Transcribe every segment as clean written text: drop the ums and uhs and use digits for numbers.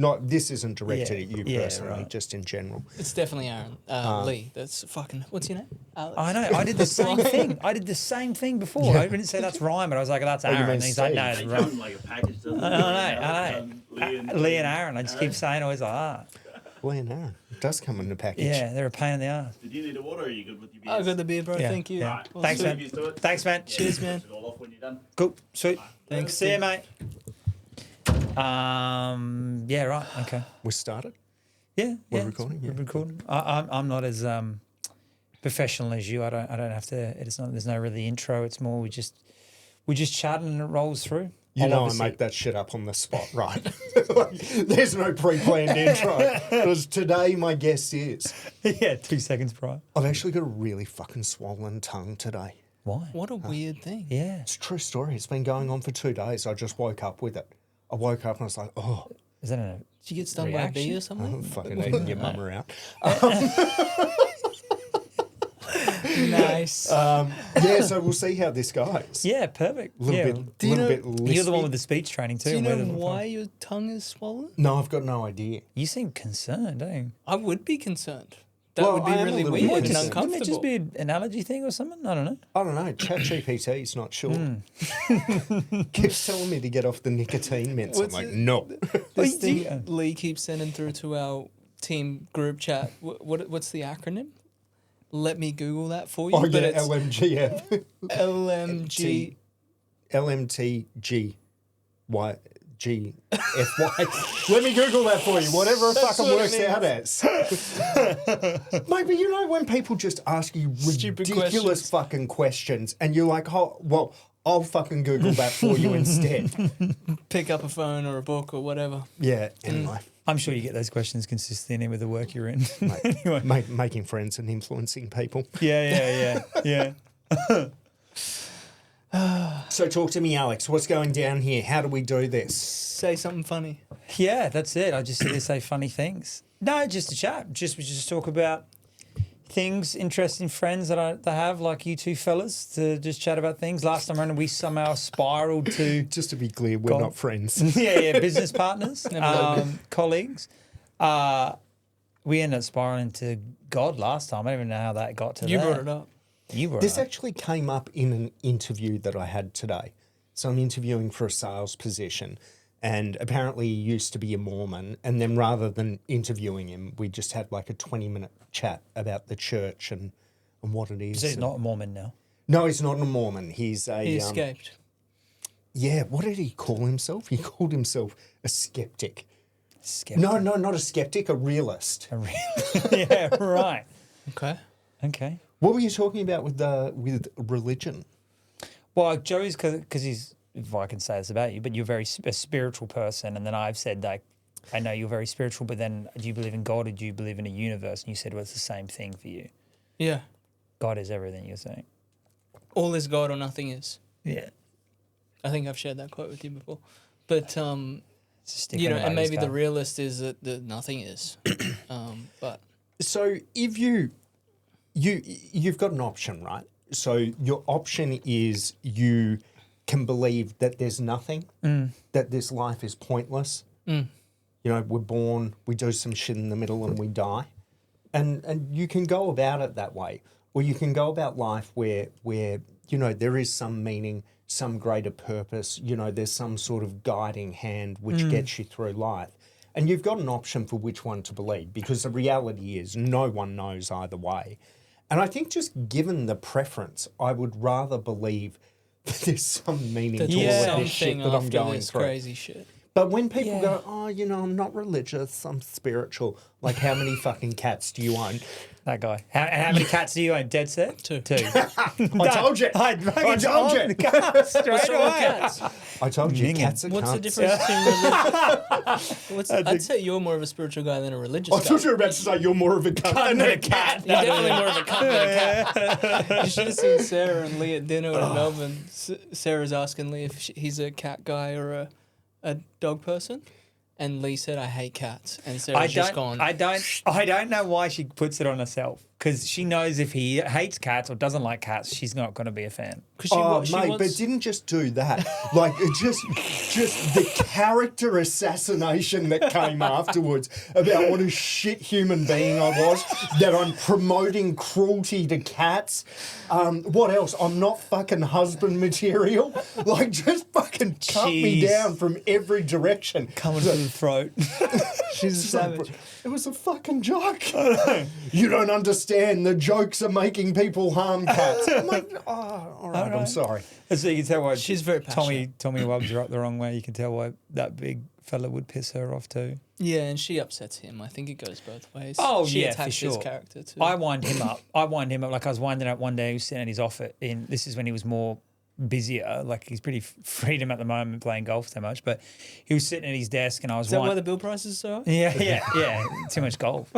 Not this isn't directed at you Yeah, personally, right. just in general. It's definitely Aaron. Leigh. That's fucking. What's your name? Alex. I know. I did the same thing. I did the same thing before. I didn't say that's Ryan, but I was like, that's you Aaron. mean And he's like, no, it's Steve? They Ryan. come like a package, doesn't it? I know. Leigh and Aaron. I just keep saying always like, Leigh and Aaron. It does come in the package. yeah, they're a pain in the ass. Did you need a water or are you good with your beers? I got the beer, bro. Yeah, Thank you. yeah. Well, Thanks, sweet. man. Used to it? Thanks, man. Cheers, man. Wash it all off when you're done. Cool. Sweet. Thanks, See you, dude. mate. Yeah, right. Okay. We started. Yeah. We're yeah, recording, We're yeah. recording. I'm not as professional as you. I don't have to. It's not. There's no really intro. It's more we just chat and it rolls through. You I'll know I obviously- make that shit up on the spot, right? Like, there's no pre-planned intro. Because today my guest is. Yeah, 2 seconds prior. I've actually got a really fucking swollen tongue today. Why? What a weird thing. Yeah. It's a true story. It's been going on for 2 days. I just woke up with it. I woke up and I was like, oh, Is that a Did you get stung by a bee Reaction? or I'm something? fucking eating your mum out. Nice. Yeah, so we'll see how this goes. Yeah, perfect. A little yeah. bit, Do you little know- bit You're the one lispy. with the speech training too. Do you and know we're the- why your tongue is swollen? No, I've got no idea. You seem concerned, don't you? I would be concerned. That Well, would be I am a really little weird bit and concerned. Wouldn't it just uncomfortable. be an allergy thing or something? I don't know. I don't know. ChatGPT is not sure. Keeps telling me to get off the nicotine mints. What's I'm like, it- no. This Wait, do you- thing Leigh keeps sending through to our team group chat. What's the acronym? Let me Google that for you. Oh, but yeah, it's LMGF. LMG. LMTG. GFY. Let me Google that for you. Whatever it That's fucking what works it out as. Mate, but you know when people just ask you Stupid ridiculous questions. fucking questions and you're like, oh, well, I'll fucking Google that for you instead. Pick up a phone or a book or whatever. Yeah, anyway. I'm sure you get those questions consistently with the work you're in. Anyway. Making friends and influencing people. Yeah. So talk to me, Alex. What's going down here? How do we do this? Say something funny. Yeah, that's it. I just sit there say funny things. No, just a chat. We just talk about things, interesting friends that I have, like you two fellas, to just chat about things. Last time around, we somehow spiraled to Just to be clear, we're Go on. not friends. business partners, colleagues. We ended up spiraling into God last time. I don't even know how that got to You that. brought it up. You brought This it up. actually came up in an interview that I had today. So I'm interviewing for a sales position, and apparently he used to be a Mormon. And then rather than interviewing him, we just had like a 20-minute chat about the church and what it is. So he's not a Mormon now. No, he's not a Mormon. He's a He escaped. yeah. What did he call himself? He called himself a skeptic. Skeptic. No, not a skeptic, a realist. Yeah, right. Okay. Okay. What were you talking about with religion? Well, Joey's because he's, if I can say this about you, but you're a spiritual person, and then I've said like, I know you're very spiritual, but then do you believe in God or do you believe in a universe? And you said, well, it's the same thing for you. Yeah. God is everything you're saying. All is God or nothing is. Yeah. I think I've shared that quote with you before. But It's a stick you on know, the and maybe the star. realist is that nothing is. But So if you've got an option, right? So your option is you can believe that there's nothing, that this life is pointless. You know, we're born, we do some shit in the middle and we die. And you can go about it that way. Or you can go about life where you know, there is some meaning, some greater purpose, you know, there's some sort of guiding hand which gets you through life. And you've got an option for which one to believe, because the reality is no one knows either way. And I think just given the preference, I would rather believe that there's some meaning there's to all of this shit something that I'm after going this through. crazy shit. But when people Yeah. go, oh, you know, I'm not religious, I'm spiritual, like how many fucking cats do you own? That guy. How many cats do you own? Dead set? Two. I told you. I told you. Straight What's wrong with away. cats? I told you, Minging. cats are What's the cunts. difference between religion? I'd say you're more of a spiritual guy than a religious I guy. thought you were about to say you're more of a cunt than a cat. You're definitely more of a cunt than a cat. You should have seen Sarah and Leigh at dinner in Melbourne. Sarah's asking Leigh if he's a cat guy or a dog person. And Leigh said, I hate cats. And Sarah's just gone, I don't know why she puts it on herself. because she knows if he hates cats or doesn't like cats, she's not going to be a fan. Because she Mate, wants, but didn't just do that. Like, it just the character assassination that came afterwards about what a shit human being I was, that I'm promoting cruelty to cats. What else? I'm not fucking husband material. Like, just fucking cut me Jeez. down from every direction. Coming to the throat. she's a savage. It was a fucking joke. You don't understand. The jokes are making people harm cats. I'm like, all right, I'm sorry. So you can tell why She's very passionate. Tommy rubs her up the wrong way. You can tell why that big fella would piss her off too. Yeah, and she upsets him. I think it goes both ways. Oh, she yeah, for attacks his sure. character too. I wind him up. Like I was winding up one day. He was sitting at his office. This is when he was more busier. Like he's pretty freedom at the moment playing golf so much. But he was sitting at his desk, and I was. Is that why the bill prices are so high? Yeah. Too much golf.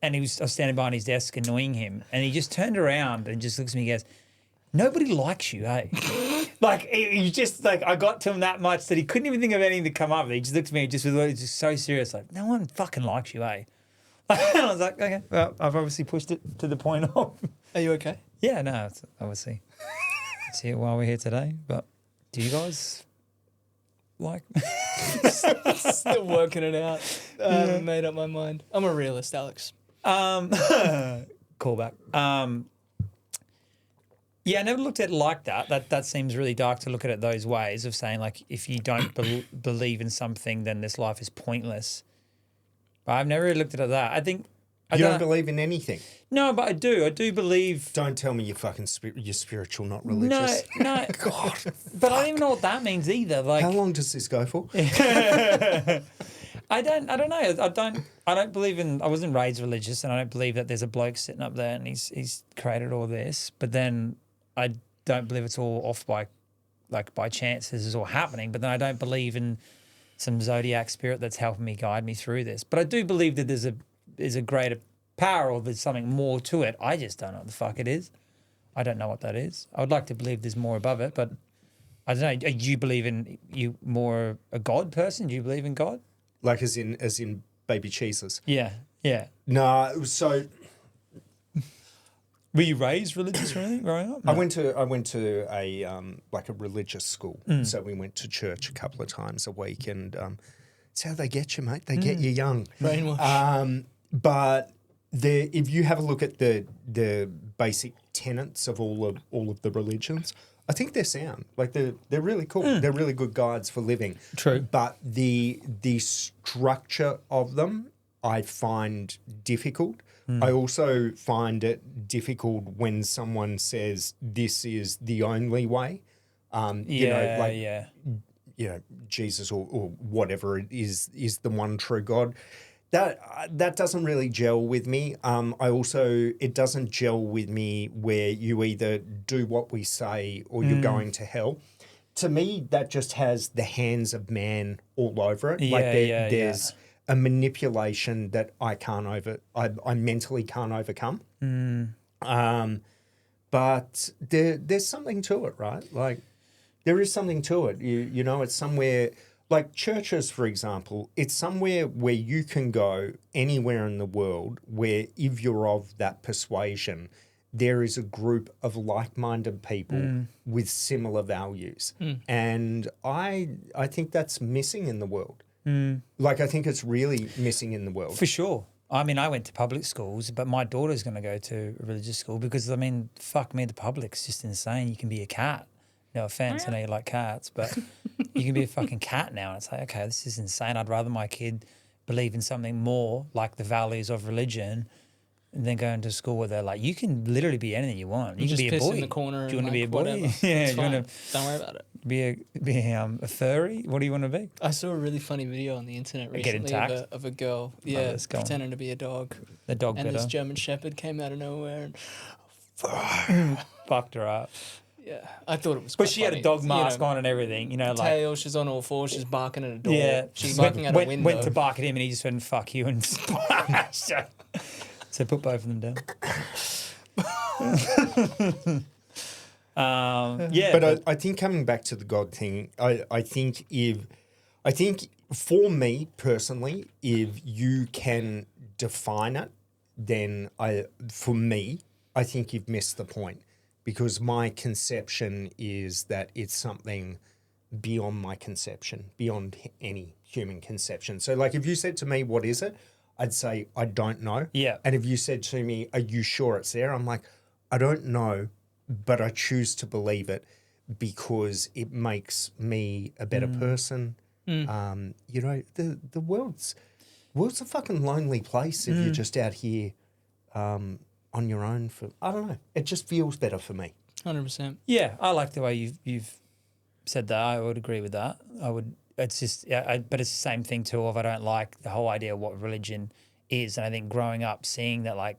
And I was standing behind his desk annoying him, and he just turned around and just looks at me and goes, "Nobody likes you, eh?" Like he was just like, I got to him that much that he couldn't even think of anything to come up with. He just looked at me just with just so serious, like, "No one fucking likes you, eh?" And I was like, "Okay, well, I've obviously pushed it to the point of." Are you okay? Yeah, no, it's obviously it's here while we're here today. But do you guys like? Still working it out. I haven't made up my mind. I'm a realist, Alex. Callback. Yeah, I never looked at it like that. That seems really dark to look at it those ways of saying, like, if you don't believe in something, then this life is pointless. But I've never really looked at it that. I think You don't believe in anything. No, but I do. I do believe. Don't tell me you're fucking you're spiritual, not religious. No. God, but I don't even know what that means either. Like, how long does this go for? I don't know. I don't believe in. I wasn't raised religious, and I don't believe that there's a bloke sitting up there and he's created all this. But then I don't believe it's all off by chance. This is all happening. But then I don't believe in some zodiac spirit that's helping me guide me through this. But I do believe that there's a greater power or there's something more to it. I just don't know what the fuck it is. I don't know what that is. I would like to believe there's more above it, but I don't know. Do you believe in you more a God person? Do you believe in God? Like as in baby cheeses? Yeah. No, so Were you raised religious or anything growing up? No. I went to a like a religious school. So we went to church a couple of times a week, and it's how they get you, mate. They get you young. Brainwash. But if you have a look at the basic tenets of all of the religions, I think they're sound. Like they're really cool. They're really good guides for living. True. But the structure of them I find difficult. I also find it difficult when someone says this is the only way. Jesus or whatever it is the one true God. That doesn't really gel with me. It doesn't gel with me where you either do what we say or you're going to hell. To me, that just has the hands of man all over it. There's a manipulation that I mentally can't overcome. But there's something to it, right? Like there is something to it. You know, it's somewhere. Like churches, for example, it's somewhere where you can go anywhere in the world where if you're of that persuasion, there is a group of like-minded people with similar values. And I think that's missing in the world. Like I think it's really missing in the world. For sure. I mean, I went to public schools, but my daughter's going to go to a religious school because, I mean, fuck me, the public's just insane. You can be a cat. No offense, I know you like cats, but you can be a fucking cat now. And it's like, okay, this is insane. I'd rather my kid believe in something more like the values of religion than go into school where they're like, you can literally be anything you want. You can be a boy. In the corner. Do you want to be a boy? Whatever. Yeah. It's Do you want fine. Don't worry about it. to be a furry? What do you want to be? I saw a really funny video on the internet Getting recently tacked? of a girl, let's go on. pretending to be a dog, The dog and this better. German Shepherd came out of nowhere, and Fucked her up. yeah, I thought it was. But quite she had a funny. dog mask You know, on and everything, you know, like. tail. She's on all fours. She's barking at a door. Yeah, she's barking at a window. Went to bark at him, and he just went "fuck you" and splashed. So put both of them down. But I think coming back to the God thing, I think for me personally, if you can define it, then for me, I think you've missed the point, because my conception is that it's something beyond my conception, beyond any human conception. So, like, if you said to me, what is it? I'd say, I don't know. Yeah. And if you said to me, are you sure it's there? I'm like, I don't know, but I choose to believe it because it makes me a better person. You know, the world's a fucking lonely place if you're just out here on your own. I don't know. It just feels better for me. 100%. Yeah, I like the way you've said that. I would agree with that. I would. It's just, but it's the same thing too. Of I don't like the whole idea of what religion is, and I think growing up seeing that, like,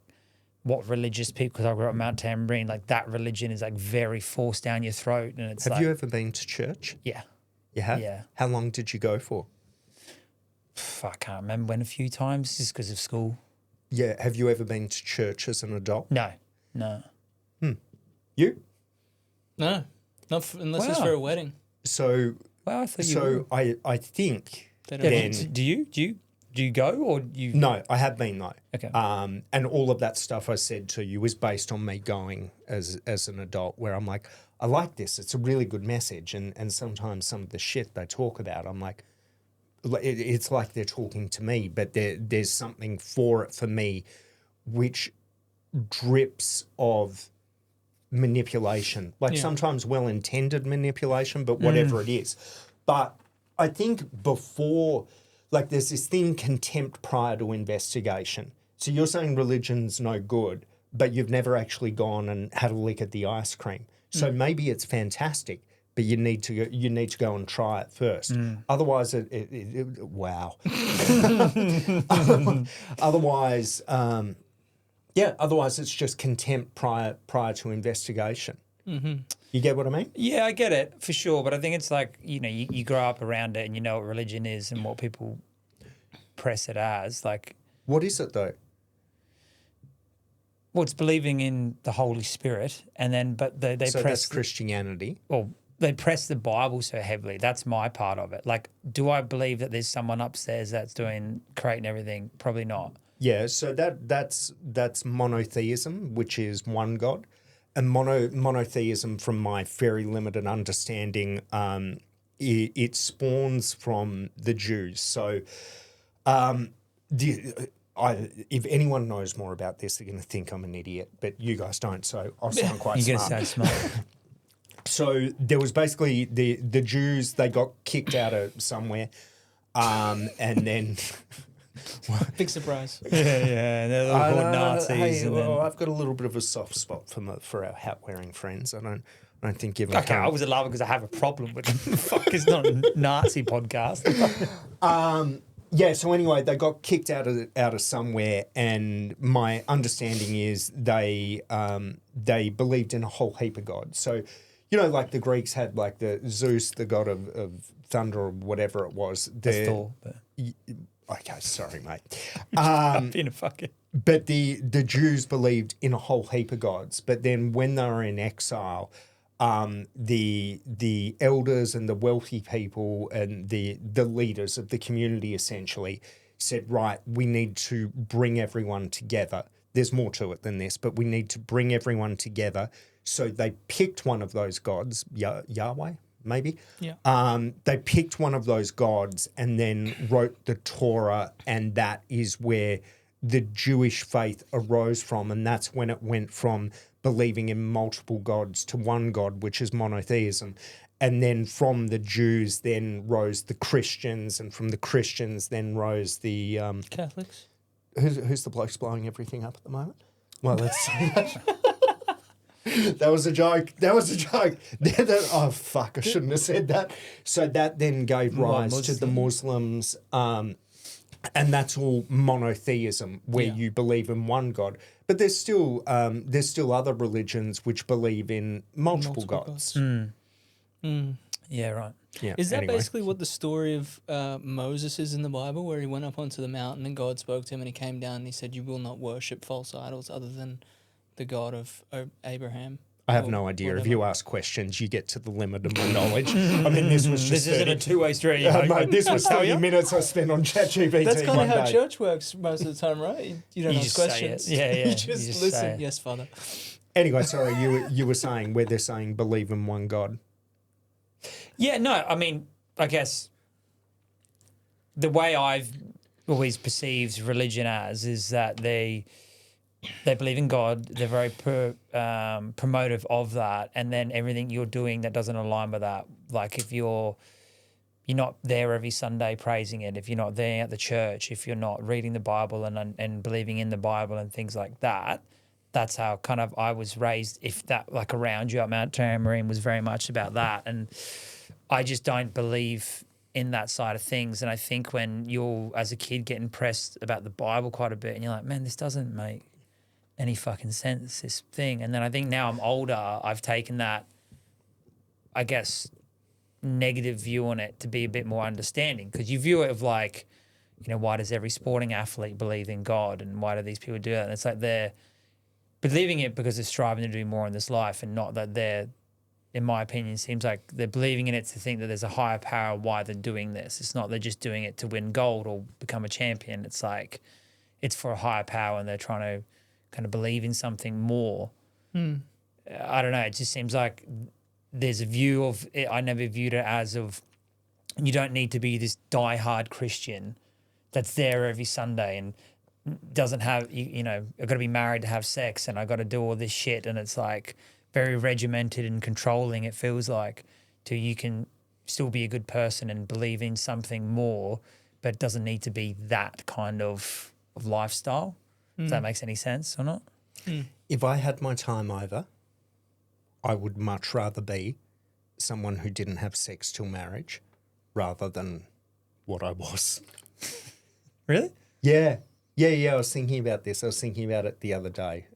what religious people, because I grew up in Mount Tambourine, like that religion is like very forced down your throat, and it's Have like, you ever been to church? yeah, You have? Yeah. How long did you go for? I can't remember when, a few times just because of school. Yeah. Have you ever been to church as an adult? No. You? No, unless it's Wow. for a wedding. So, Well, I thought you. I think They don't Yeah, then- but do you go, or you? no, I have been though. Okay. And all of that stuff I said to you was based on me going as an adult, where I'm like, I like this. It's a really good message, and sometimes some of the shit they talk about, I'm like, it's like they're talking to me, but there's something for it for me, which drips of manipulation, like sometimes well-intended manipulation, but whatever it is. But I think before, like, there's this thing, contempt prior to investigation. So you're saying religion's no good, but you've never actually gone and had a lick at the ice cream. So maybe it's fantastic, but you need to go and try it first. Otherwise, wow. Otherwise, otherwise it's just contempt prior to investigation. Mm-hmm. You get what I mean? Yeah, I get it for sure, but I think it's like, you know, you grow up around it and you know what religion is and what people press it as. Like, What is it though? well, it's believing in the Holy Spirit, and then but they So press that's Christianity. well, they press the Bible so heavily. That's my part of it. Like, do I believe that there's someone upstairs that's creating everything? Probably not. Yeah, so that's monotheism, which is one God. And monotheism, from my very limited understanding, it spawns from the Jews. So if anyone knows more about this, they're going to think I'm an idiot, but you guys don't, so I'll sound quite You're smart. going to sound smart. So there was basically the Jews, they got kicked out of somewhere, and then... Big surprise. yeah. They're all called Nazis. Hey, and well, then, I've got a little bit of a soft spot for our hat-wearing friends. I don't think given... okay, I was laughing because I have a problem with them. Fuck, it's not a Nazi podcast. Yeah, so anyway, they got kicked out of somewhere, and my understanding is they believed in a whole heap of gods. So, you know, like the Greeks had like the Zeus, the god of thunder or whatever it was. That's Thor. But Okay, sorry, mate. being a fucking... But the Jews believed in a whole heap of gods. But then when they were in exile, the elders and the wealthy people and the leaders of the community essentially said, right, we need to bring everyone together. There's more to it than this, but we need to bring everyone together. So they picked one of those gods, Yahweh, maybe. Yeah. They picked one of those gods and then wrote the Torah, and that is where the Jewish faith arose from, and that's when it went from believing in multiple gods to one God, which is monotheism. And then from the Jews then rose the Christians, and from the Christians then rose the... Catholics. Who's the bloke blowing everything up at the moment? Well, let's say that. That was a joke. Oh, fuck, I shouldn't have said that. So that then gave rise to the Muslims, and that's all monotheism, where you believe in one God. But there's still other religions which believe in multiple gods. Yeah, right. Yeah. Is that anyway. basically what the story of Moses is in the Bible, where he went up onto the mountain and God spoke to him and he came down and he said, "You will not worship false idols other than the God of Abraham"? I have no idea. If you ask questions, you get to the limit of my knowledge. I mean, this was just This isn't a two-way street. mate, this was 30 minutes I spent on ChatGPT. That's kind one of how day. church works most of the time, right? You don't You ask just say questions. it. Yeah, yeah. You just say listen. it. Yes, Father. Anyway, sorry, you were saying where they're saying believe in one God. Yeah, no, I mean, I guess the way I've always perceived religion as is that they believe in God, they're very promotive of that, and then everything you're doing that doesn't align with that, like if you're not there every Sunday praising it, if you're not there at the church, if you're not reading the Bible and believing in the Bible and things like that, that's how kind of I was raised. If that, like around you at Mount Tamarine was very much about that, and I just don't believe in that side of things. And I think when you're, as a kid, getting pressed about the Bible quite a bit and you're like, man, this doesn't make any fucking sense, this thing. And then I think now I'm older, I've taken that, I guess, negative view on it to be a bit more understanding, because you view it of like, you know, why does every sporting athlete believe in God and why do these people do that? And it's like they're believing it because they're striving to do more in this life, and not that they're, in my opinion, seems like they're believing in it to think that there's a higher power why they're doing this. It's not they're just doing it to win gold or become a champion. It's like it's for a higher power and they're trying to kind of believe in something more. I don't know. It just seems like there's a view of it. I never viewed it as of you don't need to be this diehard Christian that's there every Sunday and doesn't have, you know, I've got to be married to have sex and I've got to do all this shit. And it's like very regimented and controlling, it feels like, to you can still be a good person and believe in something more, but it doesn't need to be that kind of lifestyle. If that makes any sense or not? If I had my time over, I would much rather be someone who didn't have sex till marriage rather than what I was. Really? Yeah. I was thinking about this. I was thinking about it the other day.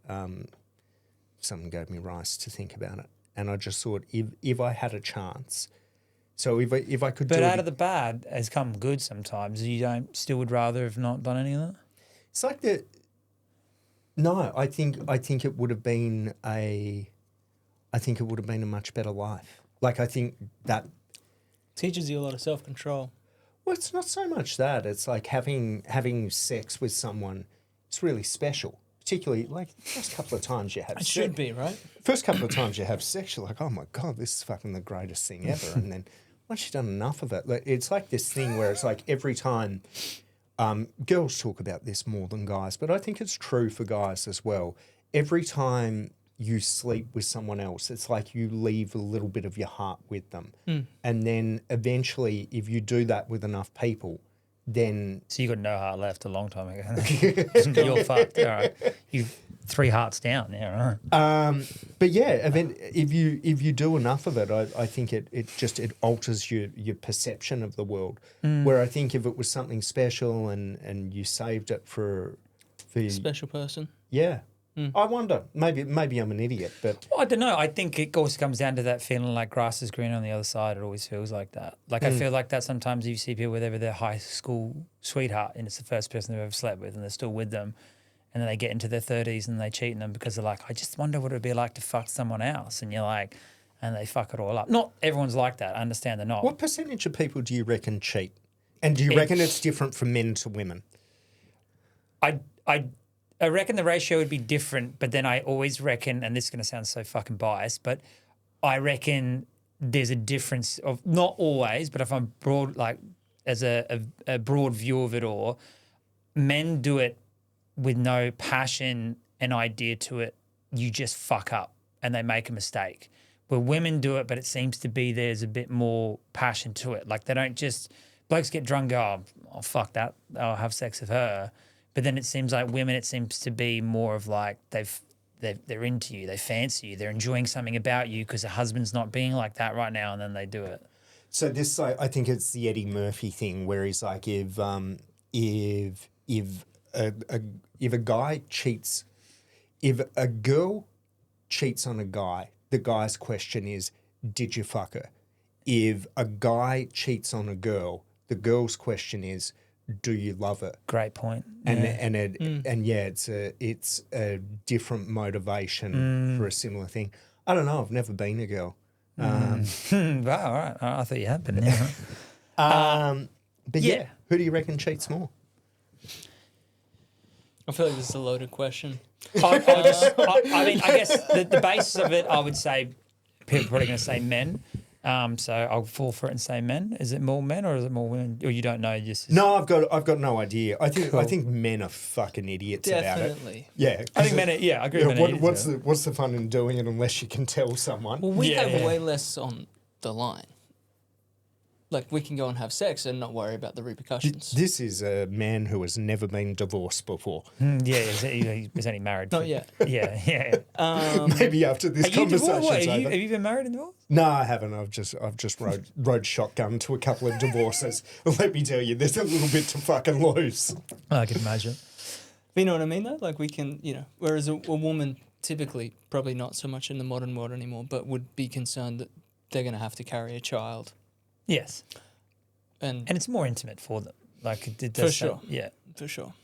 Someone gave me rice to think about it. And I just thought, if I had a chance, so if I could But do out it, of the bad has come good sometimes. You don't still would rather have not done any of that? it's like the, no, I think it would have been a much better life. Like I think that Teaches you a lot of self-control. well, it's not so much that. It's like having sex with someone. It's really special, particularly like the first couple of times you have It sex. should be, right? First couple of times you have sex, you're like, oh my God, this is fucking the greatest thing ever. And then once you've done enough of it, like, it's like this thing where it's like every time, girls talk about this more than guys, but I think it's true for guys as well. Every time you sleep with someone else, it's like you leave a little bit of your heart with them. And then eventually, if you do that with enough people, then So you got no heart left a long time ago. You're fucked. All right. You 3 hearts down. Yeah, right. but yeah, if you do enough of it, I think it alters your perception of the world. Where I think if it was something special and you saved it for Special person. yeah, I wonder. Maybe I'm an idiot, but Well, I don't know. I think it also comes down to that feeling like grass is green on the other side. It always feels like that. Like I feel like that sometimes you see people with ever their high school sweetheart and it's the first person they've ever slept with and they're still with them. And then they get into their 30s and they cheat on them because they're like, I just wonder what it would be like to fuck someone else. And you're like, and they fuck it all up. Not everyone's like that. I understand they're not. what percentage of people do you reckon cheat? And do you reckon it's different from men to women? I reckon the ratio would be different, but then I always reckon, and this is going to sound so fucking biased, but I reckon there's a difference of, not always, but if I'm broad, like as a broad view of it all, men do it with no passion and idea to it. You just fuck up and they make a mistake. Where women do it, but it seems to be there's a bit more passion to it. Like they don't just, blokes get drunk, go, oh fuck that, I'll have sex with her. But then it seems like women, it seems to be more of like they're into you, they fancy you, they're enjoying something about you because the husband's not being like that right now, and then they do it. So this, I think it's the Eddie Murphy thing, where he's like, if a guy cheats, if a girl cheats on a guy, the guy's question is, did you fuck her? If a guy cheats on a girl, the girl's question is, do you love her? Great point. And yeah, it's a different motivation for a similar thing. I don't know. I've never been a girl. Wow, all right. I thought you had been. Yeah. But Yeah. yeah, who do you reckon cheats more? I feel like this is a loaded question. I mean, I guess the basis of it, I would say, people are probably going to say men. So I'll fall for it and say men. Is it more men or is it more women? Or you don't know? Just No, I've got no idea. I Cool. think men are fucking idiots about it. Definitely. Yeah, I think men. I agree. Yeah, Men what's the fun in doing it unless you can tell someone? Well, we Yeah, have yeah. way less on the line. Like, we can go and have sex and not worry about the repercussions. This is a man who has never been divorced before. he was only married. Not yet. Yeah. Maybe after this Are you divorced? conversation's What, over. have you been married and divorced? No, I haven't. I've just rode shotgun to a couple of divorces. Let me tell you, there's a little bit to fucking lose. I can imagine. But you know what I mean, though? Like, we can, whereas a woman typically, probably not so much in the modern world anymore, but would be concerned that they're going to have to carry a child. Yes. And And it's more intimate for them. Like it For does sure. Yeah. for sure.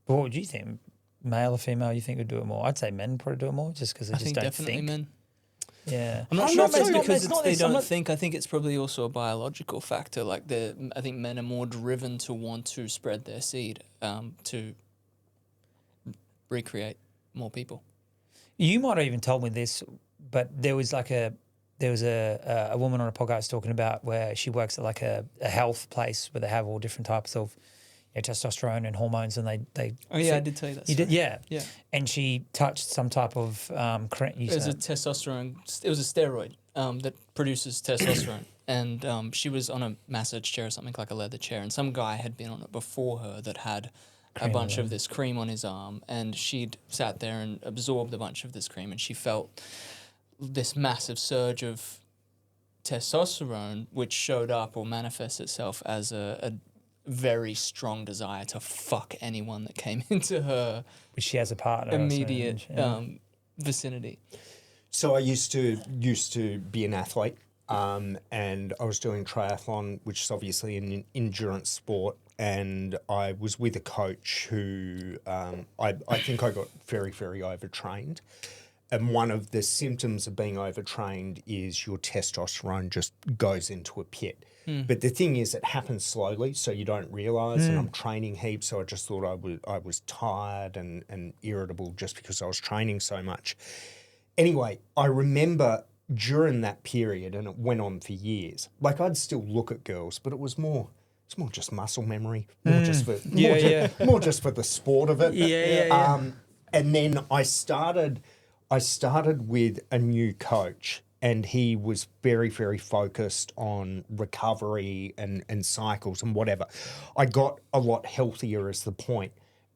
But what would you think? Male or female, you think would do it more? I'd say men probably do it more just because they I just think don't definitely think. men. Yeah. I'm not I'm sure not- if it's it's not- because it's not they this, I'm don't not- think. I think it's probably also a biological factor. Like, I think men are more driven to want to spread their seed, to recreate more people. You might have even told me this, but there was a woman on a podcast talking about where she works at like a health place where they have all different types of testosterone and hormones, and they. Oh yeah, I did tell you that. You did, story. yeah. Yeah. And she touched some type of It was a testosterone. It was a steroid that produces testosterone, and she was on a massage chair or something, like a leather chair, and some guy had been on it before her that had Cream a bunch on of this cream on his arm, and she'd sat there and absorbed a bunch of this cream, and she felt this massive surge of testosterone, which showed up or manifests itself as a very strong desire to fuck anyone that came into her which she has a partner. or something, immediate yeah. vicinity. So I used to be an athlete, and I was doing triathlon, which is obviously an endurance sport. And I was with a coach who I think I got very, very overtrained. And one of the symptoms of being overtrained is your testosterone just goes into a pit. But the thing is, it happens slowly, so you don't realise. And I'm training heaps, so I just thought I was tired and irritable just because I was training so much. Anyway, I remember during that period, and it went on for years, like I'd still look at girls, but it's more just muscle memory, more just for more just for the sport of it. Yeah. And then I started with a new coach, and he was very, very focused on recovery and cycles and whatever. I got a lot healthier as the point.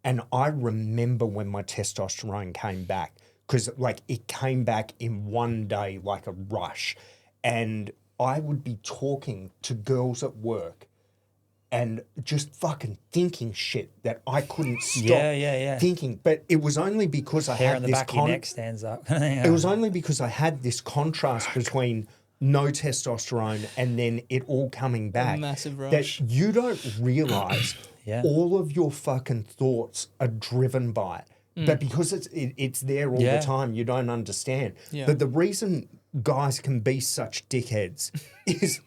And I remember when my testosterone came back, because like it came back in one day like a rush. And I would be talking to girls at work and just fucking thinking shit that I couldn't stop thinking. But it was only because I Hair had on the this back of your neck stands up. it was only because I had this contrast between no testosterone and then it all coming back. Massive That rush. you don't realise all of your fucking thoughts are driven by it. But because it's there all the time, you don't understand. Yeah. But the reason guys can be such dickheads is,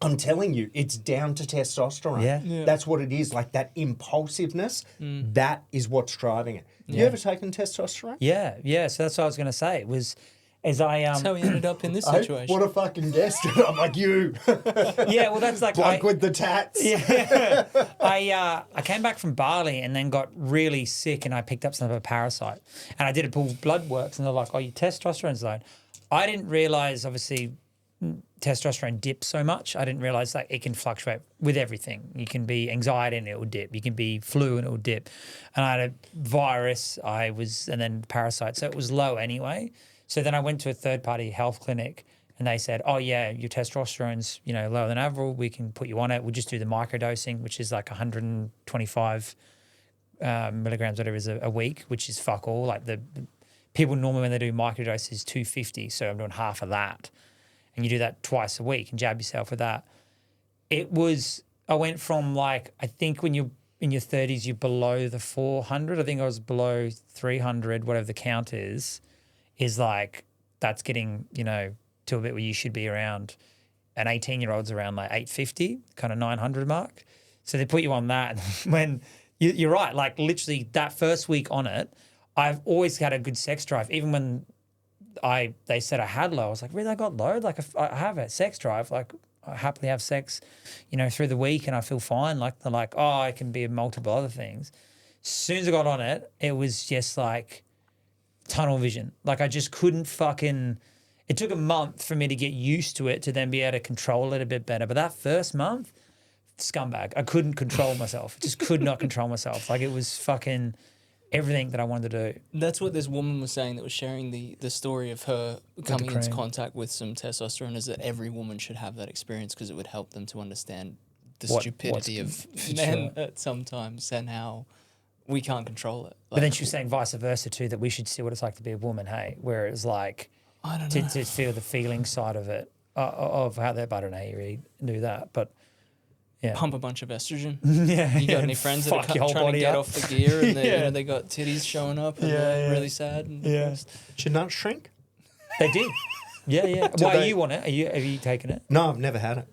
I'm telling you, it's down to testosterone. Yeah. That's what it is. Like that impulsiveness, that is what's driving it. You ever taken testosterone? Yeah. So that's what I was going to say. It was as I That's how we ended up in this Hey, situation. what a fucking guest. I'm like, you, yeah. Well, that's like bloke with the tats. Yeah. I came back from Bali and then got really sick, and I picked up some of a parasite, and I did a pull blood works, and they're like, "Oh, your testosterone's low." I didn't realize, obviously, testosterone dips so much. I didn't realize that it can fluctuate with everything. You can be anxiety and it will dip. You can be flu and it will dip. And I had a virus. And then parasite, so it was low anyway. So then I went to a third-party health clinic, and they said, "Oh yeah, your testosterone's lower than average. We can put you on it. We'll just do the microdosing, which is like 125 milligrams, whatever it is, a week, which is fuck all. Like the people normally when they do microdose is 250, so I'm doing half of that, and you do that twice a week and jab yourself with that. I went from like, I think when you're in your 30s, you're below the 400. I think I was below 300, whatever the count is like that's getting, to a bit where you should be around an 18-year-old's around like 850, kind of 900 mark. So they put you on that. When you're right, like literally that first week on it, I've always had a good sex drive. Even when they said I had low, I was like, really, I got low? Like I have a sex drive. Like I happily have sex, through the week and I feel fine. Like they're like, oh, I can be multiple other things. As soon as I got on it, it was just like tunnel vision. Like I just couldn't it took a month for me to get used to it to then be able to control it a bit better. But that first month, scumbag. I couldn't control myself. I just could not control myself. Like it was fucking everything that I wanted to do. That's what this woman was saying that was sharing the story of her coming into contact with some testosterone, is that every woman should have that experience because it would help them to understand the stupidity of men at sometimes and how we can't control it. But then she was saying vice versa too, that we should see what it's like to be a woman, hey? Where it's like I don't know. To feel the feeling side of it, of how I don't know how you really do that, but yeah. Pump a bunch of estrogen. Yeah. You got any friends that are trying to get off the gear and they, they got titties showing up and they're really sad? And Did your nuts shrink? They did. Yeah. Why are you on it? Have you taken it? No, I've never had it.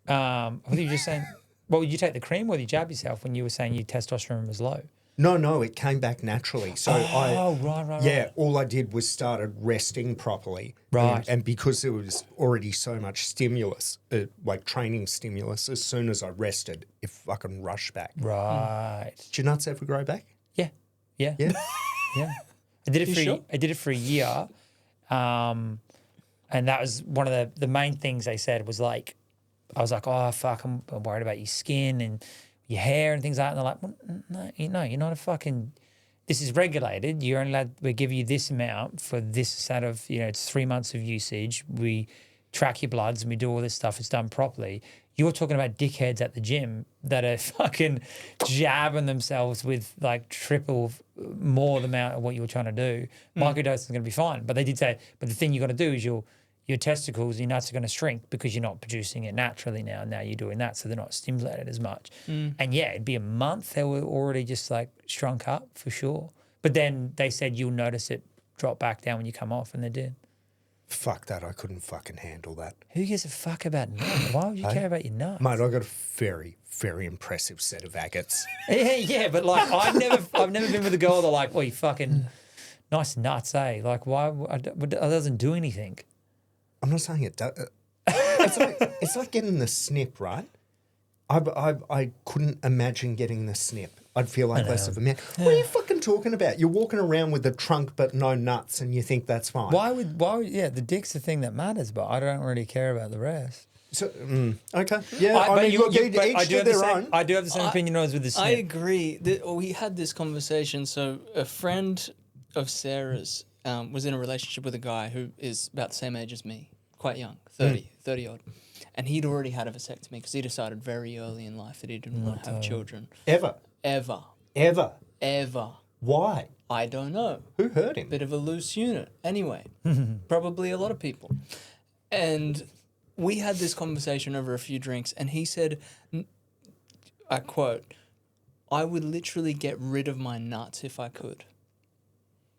I think you were just saying, well, would you take the cream or did you jab yourself when you were saying your testosterone was low? No, it came back naturally. So right. Yeah, all I did was started resting properly. Right. And because there was already so much stimulus, like training stimulus, as soon as I rested, it fucking rushed back. Right. Did your nuts ever grow back? Yeah. Yeah? Yeah. I did it for a year. And that was one of the main things they said was like, I was like, oh, fuck, I'm worried about your skin and your hair and things like that. And they're like, well, no, you're not a fucking, this is regulated. You're only allowed, we give you this amount for this set of, it's 3 months of usage. We track your bloods and we do all this stuff. It's done properly. You're talking about dickheads at the gym that are fucking jabbing themselves with like triple more the amount of what you were trying to do. Microdose is going to be fine. But they did say, but the thing you got to do is your testicles, your nuts are going to shrink because you're not producing it naturally now. Now you're doing that, so they're not stimulated as much. And yeah, it'd be a month. They were already just like shrunk up for sure. But then they said you'll notice it drop back down when you come off, and they did. Fuck that, I couldn't fucking handle that. Who gives a fuck about nuts? Why would you care about your nuts? Mate, I got a very, very impressive set of agates. Yeah, but like I've never been with a girl that like, well, you fucking nice nuts, eh? Like why? It doesn't do anything. I'm not saying it does. It's like getting the snip, right? I couldn't imagine getting the snip. I'd feel like less of a man. Yeah. What are you fucking talking about? You're walking around with a trunk but no nuts and you think that's fine. Why would the dick's the thing that matters, but I don't really care about the rest. So, okay. Yeah, I mean, look, each to their own. I do have the same opinion as with the snip. I agree. We had this conversation. So a friend of Sarah's was in a relationship with a guy who is about the same age as me, quite young, 30 odd. And he'd already had a vasectomy because he decided very early in life that he didn't want to have children. Ever? Why? I don't know. Who hurt him? Bit of a loose unit. Anyway, probably a lot of people. And we had this conversation over a few drinks, and he said, I quote, I would literally get rid of my nuts if I could.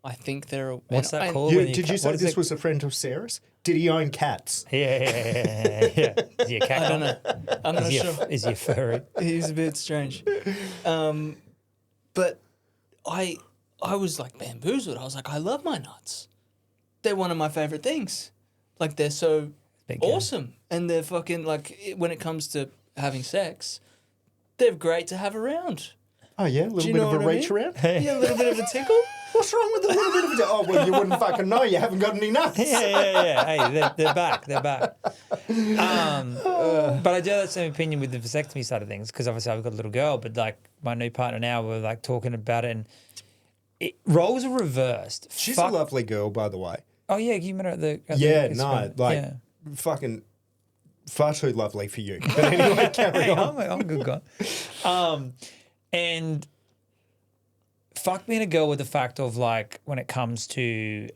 I think they're... What's that called? Did you say this was a friend of Sarah's? Did he own cats? Yeah. Is he a cat? I don't know. I'm not sure. Is he a furry? He's a bit strange. But I was like bamboozled. I was like, I love my nuts. They're one of my favorite things. Like they're so awesome. And they're fucking like, when it comes to having sex, they're great to have around. Oh yeah? A little bit of a reach around? Yeah, a little bit of a tickle. What's wrong with a little bit of a... Oh, well, you wouldn't fucking know. You haven't got any nuts. Yeah. Hey, they're back. They're back. But I do have that same opinion with the vasectomy side of things because obviously I've got a little girl, but like my new partner now, we're like talking about it and roles are reversed. She's a lovely girl, by the way. Oh, yeah. You met her at the... fucking far too lovely for you. But anyway, carry on. I'm a good guy. And... fuck being a girl with the fact of like when it comes to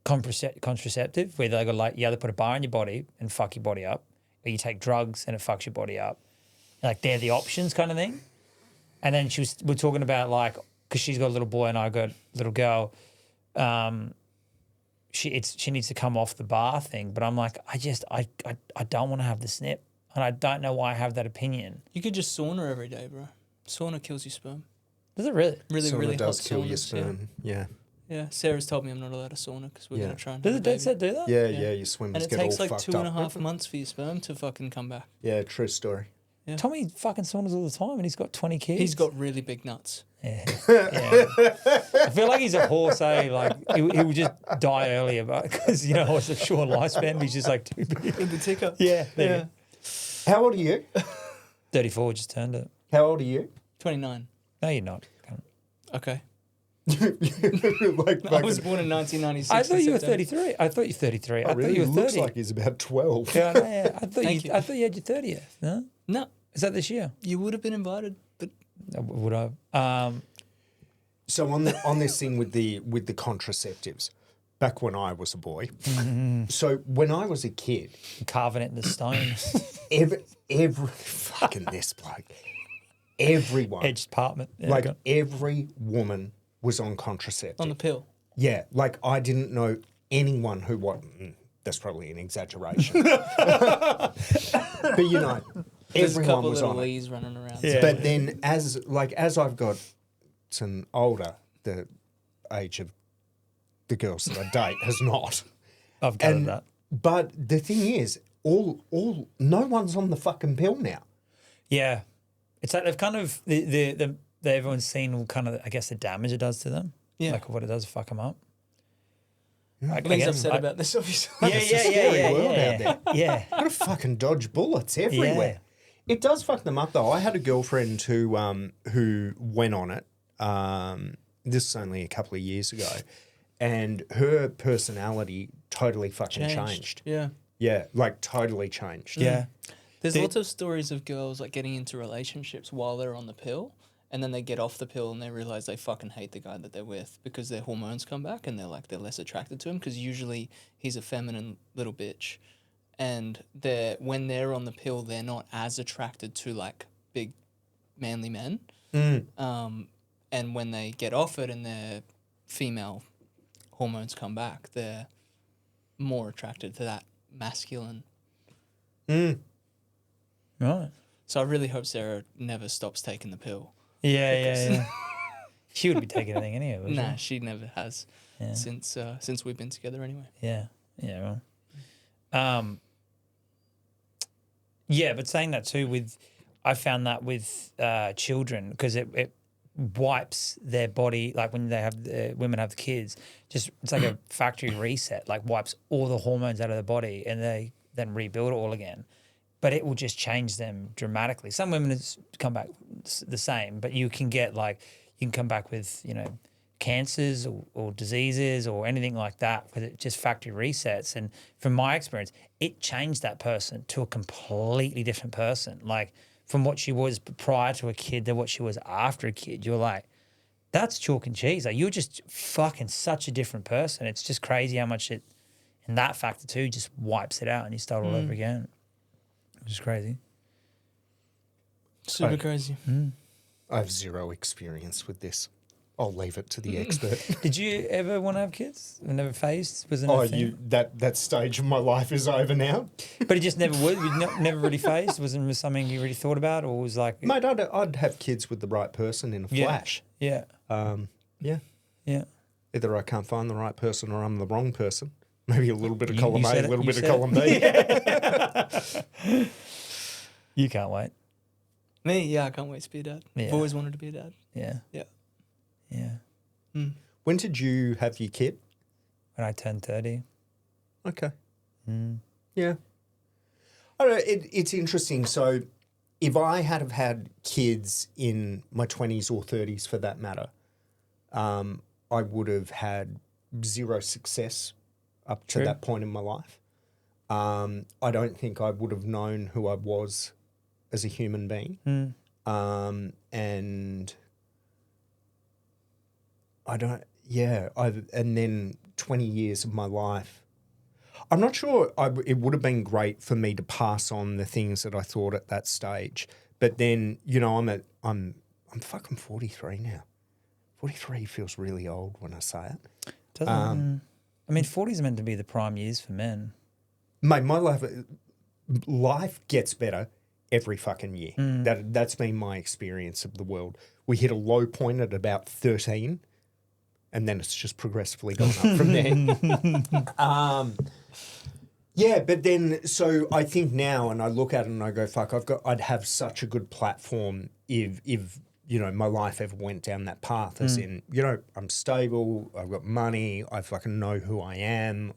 contraceptive, where they go like you either put a bar in your body and fuck your body up, or you take drugs and it fucks your body up. Like they're the options kind of thing. And then we're talking about like because she's got a little boy and I got a little girl. she needs to come off the bar thing. But I'm like, I don't want to have the snip, and I don't know why I have that opinion. You could just sauna every day, bro. Sauna kills your sperm. Does it really? Really, Sauna really does hot kill your saunas, sperm. Yeah. Yeah, Sarah's told me I'm not allowed to sauna because we're Yeah. going to try and Does have it a dead baby. set do that? Yeah, Yeah. yeah, your swimmers And it get takes all like fucked 2.5 up. months for your sperm to fucking come back. Yeah, true story. Yeah. Tommy fucking saunas all the time, and he's got 20 kids. He's got really big nuts. Yeah. Yeah. I feel like he's a horse, eh? Like he would just die earlier, but because it's a short lifespan. He's just like too big. In the ticker. Yeah. There you go. How old are you? 34 just turned it. How old are you? 29. No, you're not. Okay. Like I was born in 1996. I thought in you were September. 33. I thought you were 33. I thought really you were 30. looks like he's about 12. Yeah, I know, yeah. I thought Thank you. you. I thought you had your 30th. No, No, is that this year? you would have been invited, but Would I? So on this thing with the contraceptives, back when I was a boy. So when I was a kid, Carving it in the stone. every fucking this bloke, everyone, Edge apartment. Yeah, like okay. every woman was on contraceptive. on the pill. Yeah, like I didn't know anyone who that's probably an exaggeration. But There's a everyone couple was little on it. Lees running around. Yeah. But then as I've gotten older, the age of the girls that I date has not. I've got And that. but the thing is, no one's on the fucking pill now. Yeah, it's like they've kind of everyone's seen all kind of I guess the damage it does to them. Yeah. Like what it does to fuck them up. I Lee's guess- upset I- about this, obviously. Yeah, It's a scary world out there. Yeah. Gotta fucking dodge bullets everywhere. It does fuck them up though. I had a girlfriend who went on it. This was only a couple of years ago, and her personality totally fucking changed. Yeah. Yeah, like totally changed. Yeah. There's lots of stories of girls like getting into relationships while they're on the pill, and then they get off the pill and they realize they fucking hate the guy that they're with because their hormones come back and they're less attracted to him because usually he's a feminine little bitch, and when they're on the pill they're not as attracted to like big manly men. And when they get off it and their female hormones come back, they're more attracted to that masculine. Right. So I really hope Sarah never stops taking the pill. Yeah. She would be taking anything anyway. Wouldn't Nah, she never has Yeah. since we've been together anyway. she? Yeah. Well. Yeah, but saying that too, I found that with children because it wipes their body like when they have women have the kids. Just it's like a factory reset, like wipes all the hormones out of the body, and they then rebuild it all again. But it will just change them dramatically. Some women come back the same, but you can come back with cancers or diseases or anything like that because it just factory resets. And from my experience, it changed that person to a completely different person. Like from what she was prior to a kid to what she was after a kid. You're like, that's chalk and cheese. Like you're just fucking such a different person. It's just crazy how much and that factor too just wipes it out and you start all over again. Which is crazy. Super crazy. I have zero experience with this. I'll leave it to the expert. Did you ever want to have kids? Or never phased? Was it a thing? that stage of my life is over now. But it just never would. Never really phased. Wasn't it something you really thought about, or was like, Mate, I'd have kids with the right person in a flash. Yeah, Yeah. yeah. Either I can't find the right person or I'm the wrong person. Maybe a little bit of You column A, said a it, little you bit of said column B. You can't wait. Me, yeah, I can't wait to be a dad. Yeah. I've always wanted to be a dad. Yeah, Yeah. yeah. When did you have your kid? When I turned 30. Okay. Yeah. I don't know, it's interesting. So if I had have had kids in my 20s or 30s for that matter, I would have had zero success up to True. that point in my life. I don't think I would have known who I was as a human being. And I don't, and then 20 years of my life, I'm not sure it would have been great for me to pass on the things that I thought at that stage. But then, I'm fucking 43 now. 43 feels really old when I say it. I mean, 40s are meant to be the prime years for men. Mate, my life gets better every fucking year. That's been my experience of the world. We hit a low point at about 13, and then it's just progressively gone up from there. Yeah, but then, so I think now, and I look at it and I go, fuck, I'd have such a good platform if you know, my life ever went down that path, as in, you know, I'm stable, I've got money, I fucking know who I am,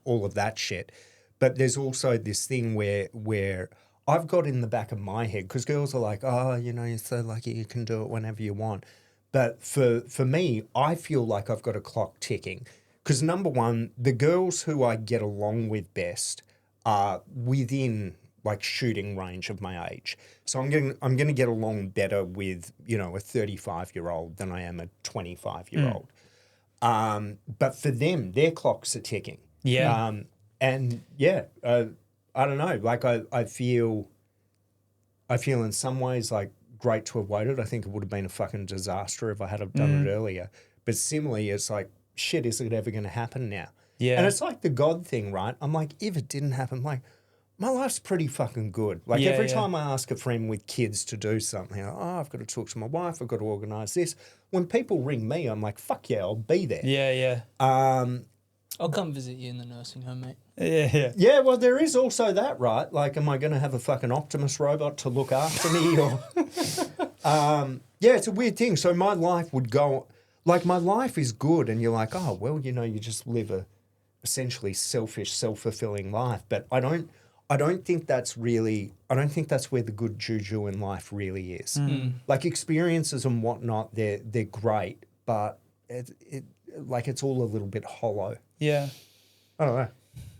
all of that shit. But there's also this thing where I've got in the back of my head, because girls are like, oh, you know, you're so lucky, you can do it whenever you want. But for me, I feel like I've got a clock ticking. Because number one, the girls who I get along with best are within like shooting range of my age. So I'm going to get along better with, you know, a 35-year-old than I am a 25-year-old. But for them, their clocks are ticking. Yeah. And yeah, I don't know. Like I feel in some ways like great to have waited. I think it would have been a fucking disaster if I had have done it earlier. But similarly, it's like, shit, is it ever going to happen now? Yeah. And it's like the God thing, right? I'm like, if it didn't happen, like, my life's pretty fucking good. Like every time I ask a friend with kids to do something, like, oh, I've got to talk to my wife, I've got to organise this. When people ring me, I'm like, fuck yeah, I'll be there. Yeah. I'll come visit you in the nursing home, mate. Yeah. Yeah, well, there is also that, right? Like, am I going to have a fucking Optimus robot to look after me? Or yeah, it's a weird thing. So my life would go, like, my life is good, and you're like, oh, well, you know, you just live a essentially selfish, self-fulfilling life. But I don't think that's where the good juju in life really is. Like experiences and whatnot, they're great, but it's all a little bit hollow. Yeah. I don't know.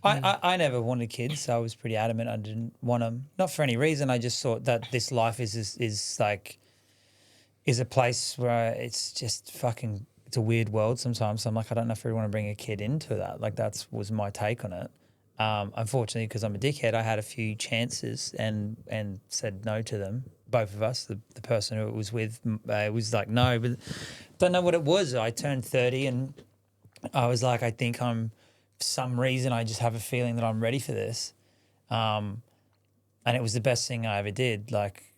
I never wanted kids, so I was pretty adamant I didn't want them. Not for any reason. I just thought that this life is a place where it's just fucking. It's a weird world sometimes. So I'm like, I don't know if we want to bring a kid into that. Like was my take on it. Unfortunately, because I'm a dickhead, I had a few chances and said no to them. Both of us. The person who it was with was like no, but don't know what it was. I turned 30 and I was like, I think for some reason I just have a feeling that I'm ready for this. And it was the best thing I ever did. Like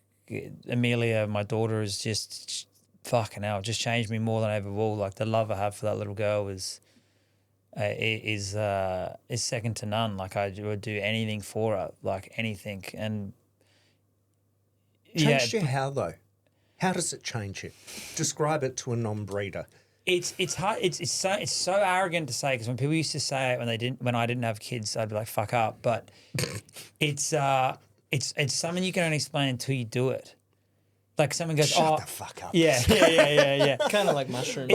Amelia, my daughter, is just fucking hell, just changed me more than I ever will. Like the love I have for that little girl is second to none. Like I would do anything for her, like anything. And Changed you how though? How does it change you? Describe it to a non-breeder. It's hard. It's so arrogant to say, because when people used to say it when I didn't have kids, I'd be like fuck up. But it's something you can only explain until you do it. Like someone goes, Shut the fuck up. Yeah. Kind of like mushrooms.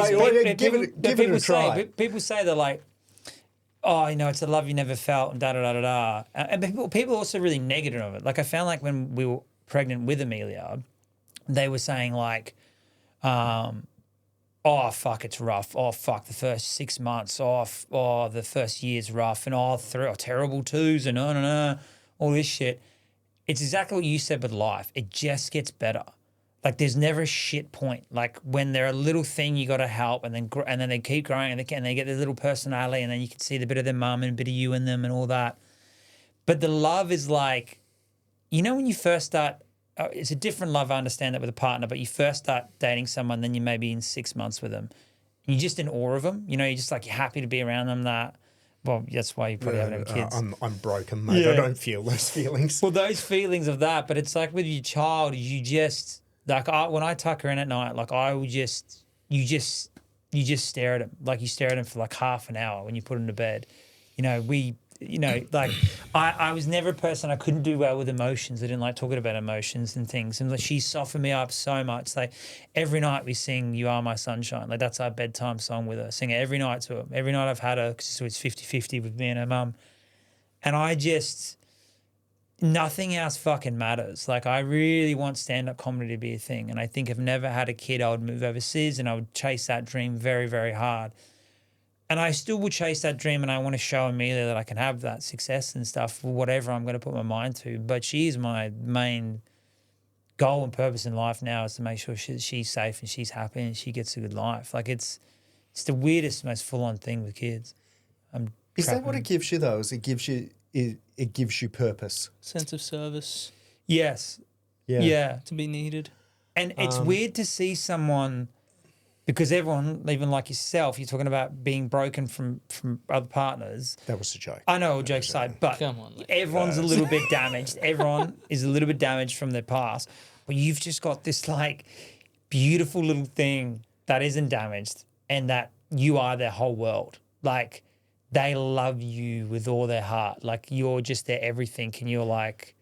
Give it a try. People say they're like, oh, you know, it's a love you never felt, and da-da-da-da-da. And people are also really negative of it. Like I found like when we were pregnant with Amelia, they were saying like, oh, fuck, it's rough. Oh, fuck, the first 6 months off. Oh, the first year's rough. And terrible twos and all this shit. It's exactly what you said with life. It just gets better. Like there's never a shit point. Like when they're a little thing, you got to help, and then they keep growing, and they get their little personality, and then you can see the bit of their mum and a bit of you in them and all that. But the love is like, you know, when you first start, it's a different love. I understand that with a partner, but you first start dating someone, then you may be in 6 months with them, and you're just in awe of them. You know, you're just like you're happy to be around them. Well, that's why you probably haven't had kids. I'm broken, mate. Yeah. I don't feel those feelings. Well, those feelings of that, but it's like with your child, you just like when I tuck her in at night, like I would you just stare at him, like you stare at him for like half an hour when you put him to bed. You know, like I was never a person, I couldn't do well with emotions. I didn't like talking about emotions and things. And like she softened me up so much. Like every night we sing You Are My Sunshine. Like that's our bedtime song with her. Sing it every night to her. Every night I've had her, so it's 50-50 with me and her mum. And nothing else fucking matters. Like I really want stand-up comedy to be a thing. And I think if I've never had a kid, I would move overseas and I would chase that dream very, very hard. And I still will chase that dream, and I want to show Amelia that I can have that success and stuff, whatever I'm going to put my mind to. But she's my main goal and purpose in life now, is to make sure she's safe and she's happy and she gets a good life. Like it's It's the weirdest, most full-on thing with kids. Is that what it gives you though? Is it gives you purpose? Sense of service Yes. Yeah. to be needed. And it's weird to see someone, because everyone, even like yourself, you're talking about being broken from other partners. That was a joke. I know, all jokes aside, but Come on, Leigh. everyone's a little bit damaged. Everyone is a little bit damaged from their past. But you've just got this like beautiful little thing that isn't damaged and that you are their whole world. Like they love you with all their heart. Like you're just their everything and you're like...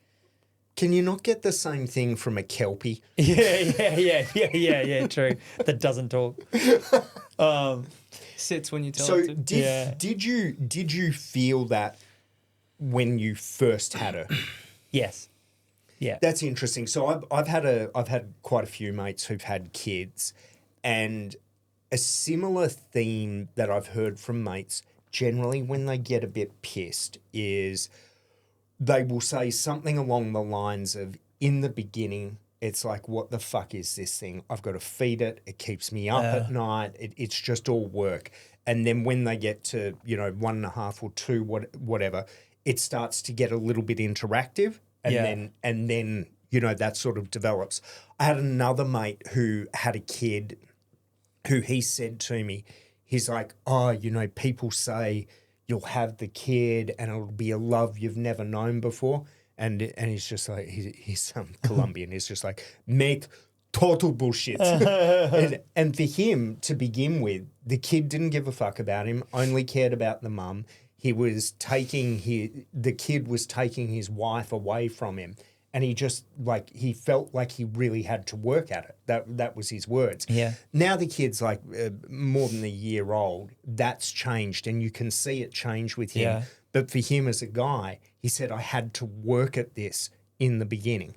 Can you not get the same thing from a Kelpie? Yeah, true. That doesn't talk. Sits when you tell So it to. did you feel that when you first had her? Yes. Yeah. That's interesting. So I've had quite a few mates who've had kids, and a similar theme that I've heard from mates generally when they get a bit pissed is they will say something along the lines of, in the beginning, it's like, what the fuck is this thing? I've got to feed it. It keeps me up at night. It's just all work. And then when they get to, 1.5 or 2, whatever, it starts to get a little bit interactive. And then that sort of develops. I had another mate who had a kid who he said to me, he's like, people say you'll have the kid and it'll be a love you've never known before. And he's just like, he's Colombian. He's just like, mate, total bullshit. and for him, to begin with, the kid didn't give a fuck about him, only cared about the mum. The kid was taking his wife away from him. And he just he felt like he really had to work at it. That was his words. Yeah. Now the kid's more than a year old. That's changed, and you can see it change with him. Yeah. But for him as a guy, he said, I had to work at this in the beginning.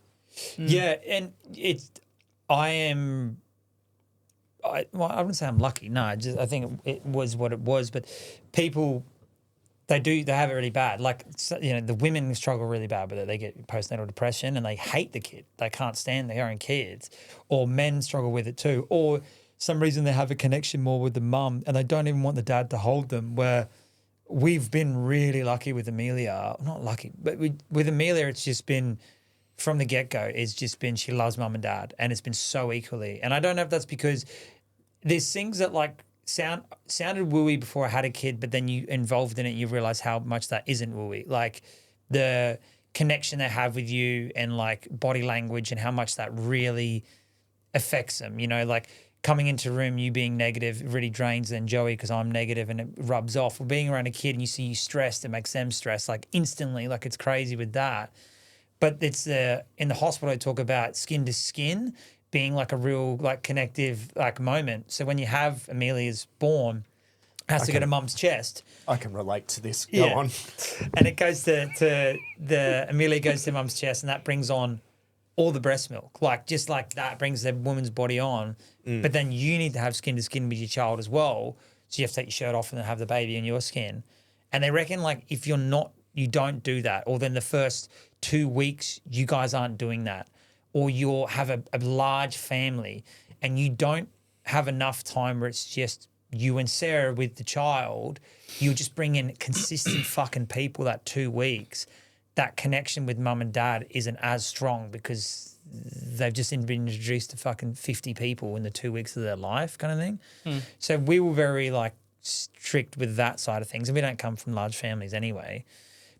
Yeah, and I wouldn't say I'm lucky. No, I think it was what it was. But people, they have it really bad. The women struggle really bad with it. They get postnatal depression and they hate the kid. They can't stand their own kids. Or men struggle with it too. Or some reason they have a connection more with the mum and they don't even want the dad to hold them. Where we've been really lucky with Amelia. Not lucky, but with Amelia, it's just been from the get-go. It's just been she loves mum and dad, and it's been so equally. And I don't know if that's because there's things that sounded wooey before I had a kid, but then you involved in it, you realize how much that isn't wooey. Like the connection they have with you and body language and how much that really affects them. Coming into a room, you being negative really drains then Joey because I'm negative and it rubs off. Or being around a kid and you see you stressed, it makes them stressed instantly. It's crazy with that. But it's in the hospital I talk about skin to skin being a real connective moment. So when you have Amelia's born, it has to go to mum's chest. I can relate to this. Go on. And it goes to Amelia goes to mum's chest, and that brings on all the breast milk. That brings the woman's body on. But then you need to have skin to skin with your child as well. So you have to take your shirt off and then have the baby in your skin. And they reckon if you don't do that, or then the first 2 weeks you guys aren't doing that, or you'll have a large family and you don't have enough time where it's just you and Sarah with the child, you just bring in consistent fucking people that 2 weeks. That connection with mum and dad isn't as strong because they've just been introduced to fucking 50 people in the 2 weeks of their life kind of thing. So we were very strict with that side of things, and we don't come from large families anyway.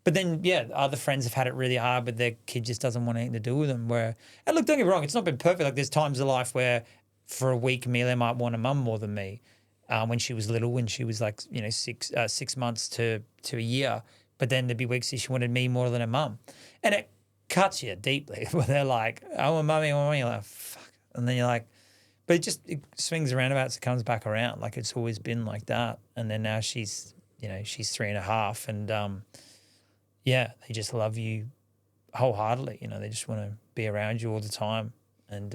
But then, other friends have had it really hard, but their kid just doesn't want anything to do with them. And look, don't get me wrong, it's not been perfect. There's times in life where for a week, Amelia might want a mum more than me. When she was little, when she was 6 months to a year. But then there'd be weeks that she wanted me more than her mum. And it cuts you deeply when they're like, I want mummy, I want mummy. You're like, fuck. And then you're like, but it swings around about, it comes back around. It's always been like that. And then now she's 3.5 and they just love you wholeheartedly. They just want to be around you all the time. And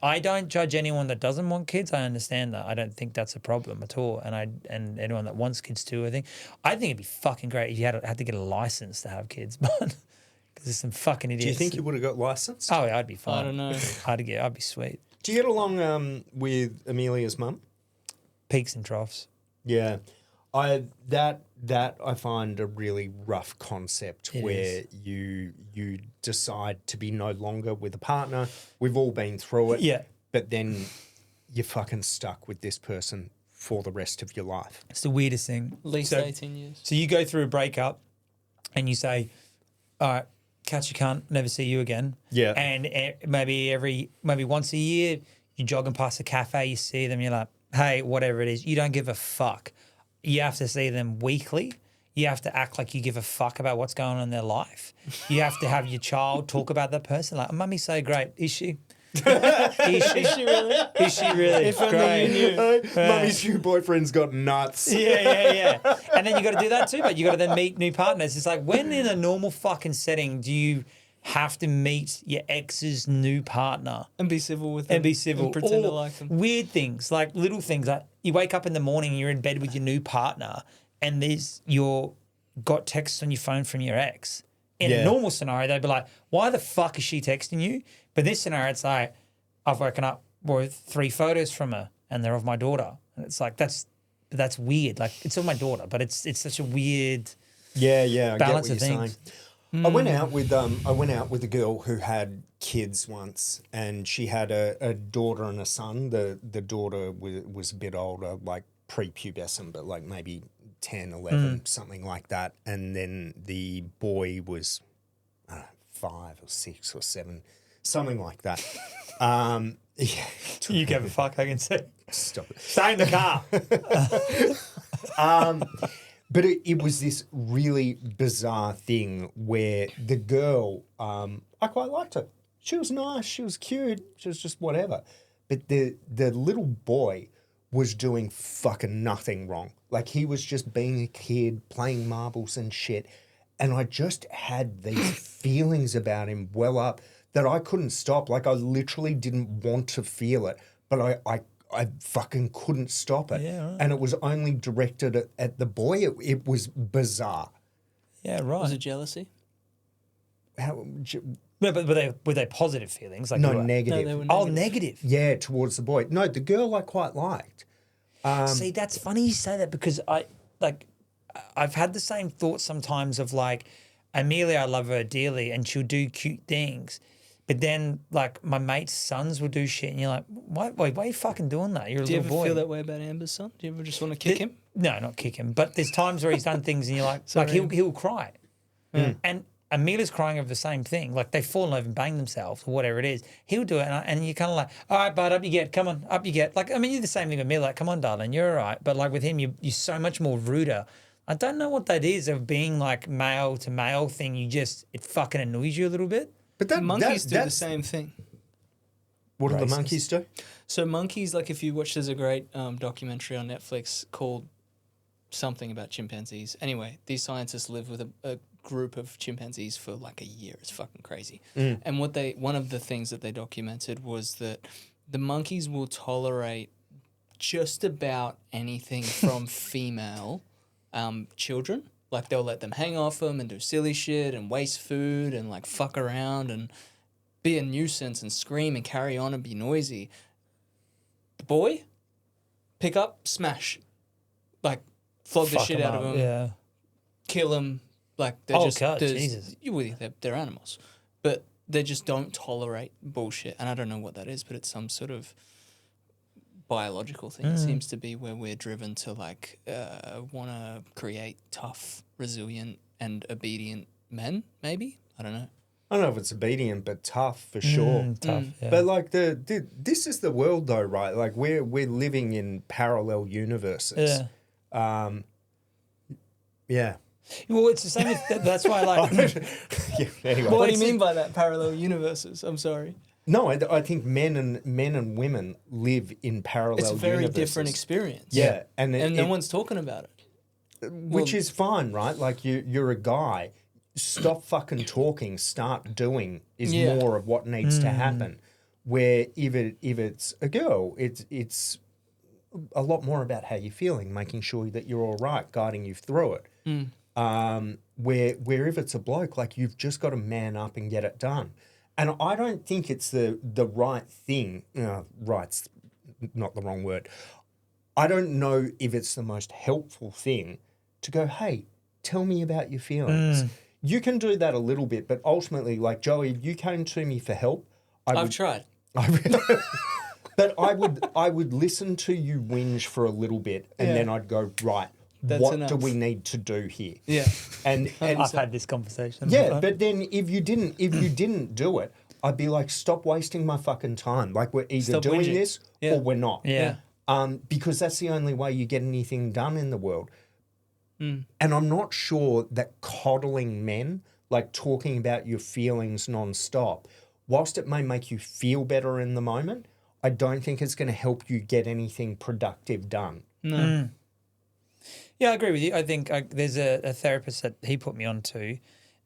I don't judge anyone that doesn't want kids. I understand that. I don't think that's a problem at all. And anyone that wants kids too, I think it'd be fucking great if you had to get a license to have kids, but because there's some fucking idiots. Do you think you would have got licensed? Oh, yeah, I'd be fine. I don't know. I'd be sweet. Do you get along with Amelia's mum? peaks and troughs. Yeah, that I find a really rough concept It where you decide to be no longer with a partner. We've all been through it. Yeah. But then you're fucking stuck with this person for the rest of your life. It's the weirdest thing. At least So- 18 years. So you go through a breakup and you say, all right, catch a cunt, never see you again. Yeah. And maybe once a year, you're jogging past a cafe, you see them, you're like, hey, whatever it is, you don't give a fuck. You have to see them weekly. You have to act like you give a fuck about what's going on in their life. You have to have your child talk about that person. Like, mummy's so great. Is she? Is she really? Is she really? If only Great. you knew. Mummy's new boyfriend's got nuts. Yeah. And then you got to do that too, but you got to then meet new partners. It's like, when in a normal fucking setting do you have to meet your ex's new partner And be civil with them. and be civil? And pretend to Or like them. weird things, like little things, like you wake up in the morning and you're in bed with your new partner and you're got texts on your phone from your ex. In Yeah. a normal scenario, they'd be like, why the fuck is she texting you? But this scenario, it's like, I've woken up with 3 photos from her and they're of my daughter. And it's like, that's weird. Like, it's of my daughter, but it's such a weird Yeah, I balance get of what you're things. saying. I went out with a girl who had kids once, and she had a daughter and a son. The daughter was a bit older, like prepubescent, but like maybe 10, 11, something like that. And then the boy was 5 or 6 or 7, something like that. Yeah, You give a fuck, I can say. stop it. Stay in the car. But it was this really bizarre thing where the girl, I quite liked her. She was nice. She was cute. She was just whatever. But the little boy was doing fucking nothing wrong. Like, he was just being a kid, playing marbles and shit. And I just had these feelings about him well up that I couldn't stop. Like, I literally didn't want to feel it, but I fucking couldn't stop it. Yeah, right. And it was only directed at the boy. It was bizarre. Yeah, right. Was it jealousy? How, No, but were they positive feelings? Like no, you were- negative. No, they were Oh, negative. negative. Yeah, towards the boy. No, the girl I quite liked. See, that's funny you say that, because I've had the same thought sometimes of like, Amelia, I love her dearly and she'll do cute things. But then, like, my mate's sons will do shit and you're like, why are you fucking doing that? You're a Do you little ever boy. feel that way about Amber's son? Do you ever just want to kick him? No, not kick him. But there's times where he's done things and you're like, Sorry. he'll cry. And Amelia's crying over the same thing. Like, they've fallen over and banged themselves or whatever it is. He'll do it and you're kind of like, all right, bud, up you get. Come on, up you get. Like, I mean, you're the same thing with me. Like, come on, darling, you're all right. But like with him, you're so much more ruder. I don't know what that is of being like male to male thing. It fucking annoys you a little bit. But that Monkeys do the that's- same thing. What do the Racist. monkeys do? So monkeys, like if you watch, there's a great documentary on Netflix called something about chimpanzees. Anyway, these scientists live with a group of chimpanzees for like a year. It's fucking crazy. And one of the things that they documented was that the monkeys will tolerate just about anything from female children. Like, they'll let them hang off them and do silly shit and waste food and like fuck around and be a nuisance and scream and carry on and be noisy. The boy, pick up, smash, like flog the Fuck shit 'em out of up, them, Yeah. kill them. Like, they're Oh, just God, there's- Jesus. they're animals, but they just don't tolerate bullshit. And I don't know what that is, but it's some sort of biological thing. It seems to be where we're driven to like want to create tough, resilient, and obedient men. Maybe, I don't know. I don't know if it's obedient, but tough for sure. Tough. Yeah. But like this is the world though, right? Like we're living in parallel universes. yeah. Yeah. Well, it's the same. That's why I like. Yeah. Anyway. What do it's you mean by that? Parallel universes? I'm sorry. No, I think men and women live in parallel It's a very universes. different experience. Yeah, and no one's talking about it. which is fine, right? Like you're a guy. Stop fucking talking. Start doing is Yeah. more of what needs to happen. Where if it's a girl, it's a lot more about how you're feeling, making sure that you're all right, guiding you through it. Where if it's a bloke, like you've just got to man up and get it done. And I don't think it's the right thing. Right's not the wrong word. I don't know if it's the most helpful thing to go, hey, tell me about your feelings. You can do that a little bit, but ultimately, like Joey, if you came to me for help, I've tried. But I would listen to you whinge for a little bit, and then I'd go, right, what enough. do we need to do here? Yeah. And I've had this conversation. yeah, but then if you didn't do it, I'd be like, stop wasting my fucking time. Like we're either Stop doing whinging. this Yeah. or we're not. Yeah. Because that's the only way you get anything done in the world. And I'm not sure that coddling men, like talking about your feelings nonstop, whilst it may make you feel better in the moment, I don't think it's going to help you get anything productive done. No. Yeah, I agree with you. I think there's a therapist that he put me on to,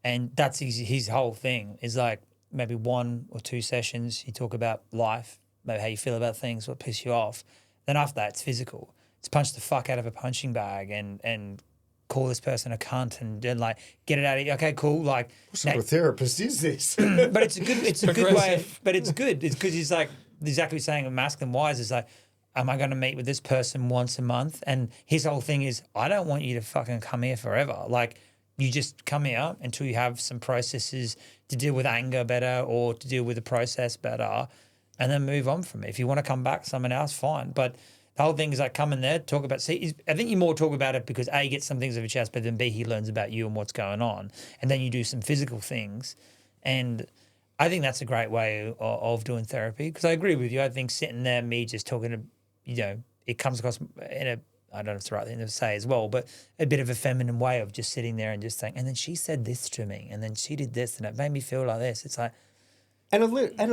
and that's his whole thing is like maybe 1 or 2 sessions. You talk about life, maybe how you feel about things, what piss you off. Then after that, it's physical. It's punch the fuck out of a punching bag and call this person a cunt and like get it out of you. Okay, cool. Like, What sort of therapist is this? but it's a good way. But it's good. It's because he's like exactly saying masculine wise is like, am I going to meet with this person once a month? And his whole thing is, I don't want you to fucking come here forever. Like, you just come here until you have some processes to deal with anger better or to deal with the process better, and then move on from it. If you want to come back, someone else, fine. But the whole thing is like come in there, talk about. See, I think you more talk about it because A, gets some things off your chest, but then B, he learns about you and what's going on, and then you do some physical things, and I think that's a great way of doing therapy because I agree with you. I think sitting there, me just talking to, it comes across in a, I don't know if it's the right thing to say as well, but a bit of a feminine way of just sitting there and just saying, and then she said this to me, and then she did this, and it made me feel like this. It's like, And a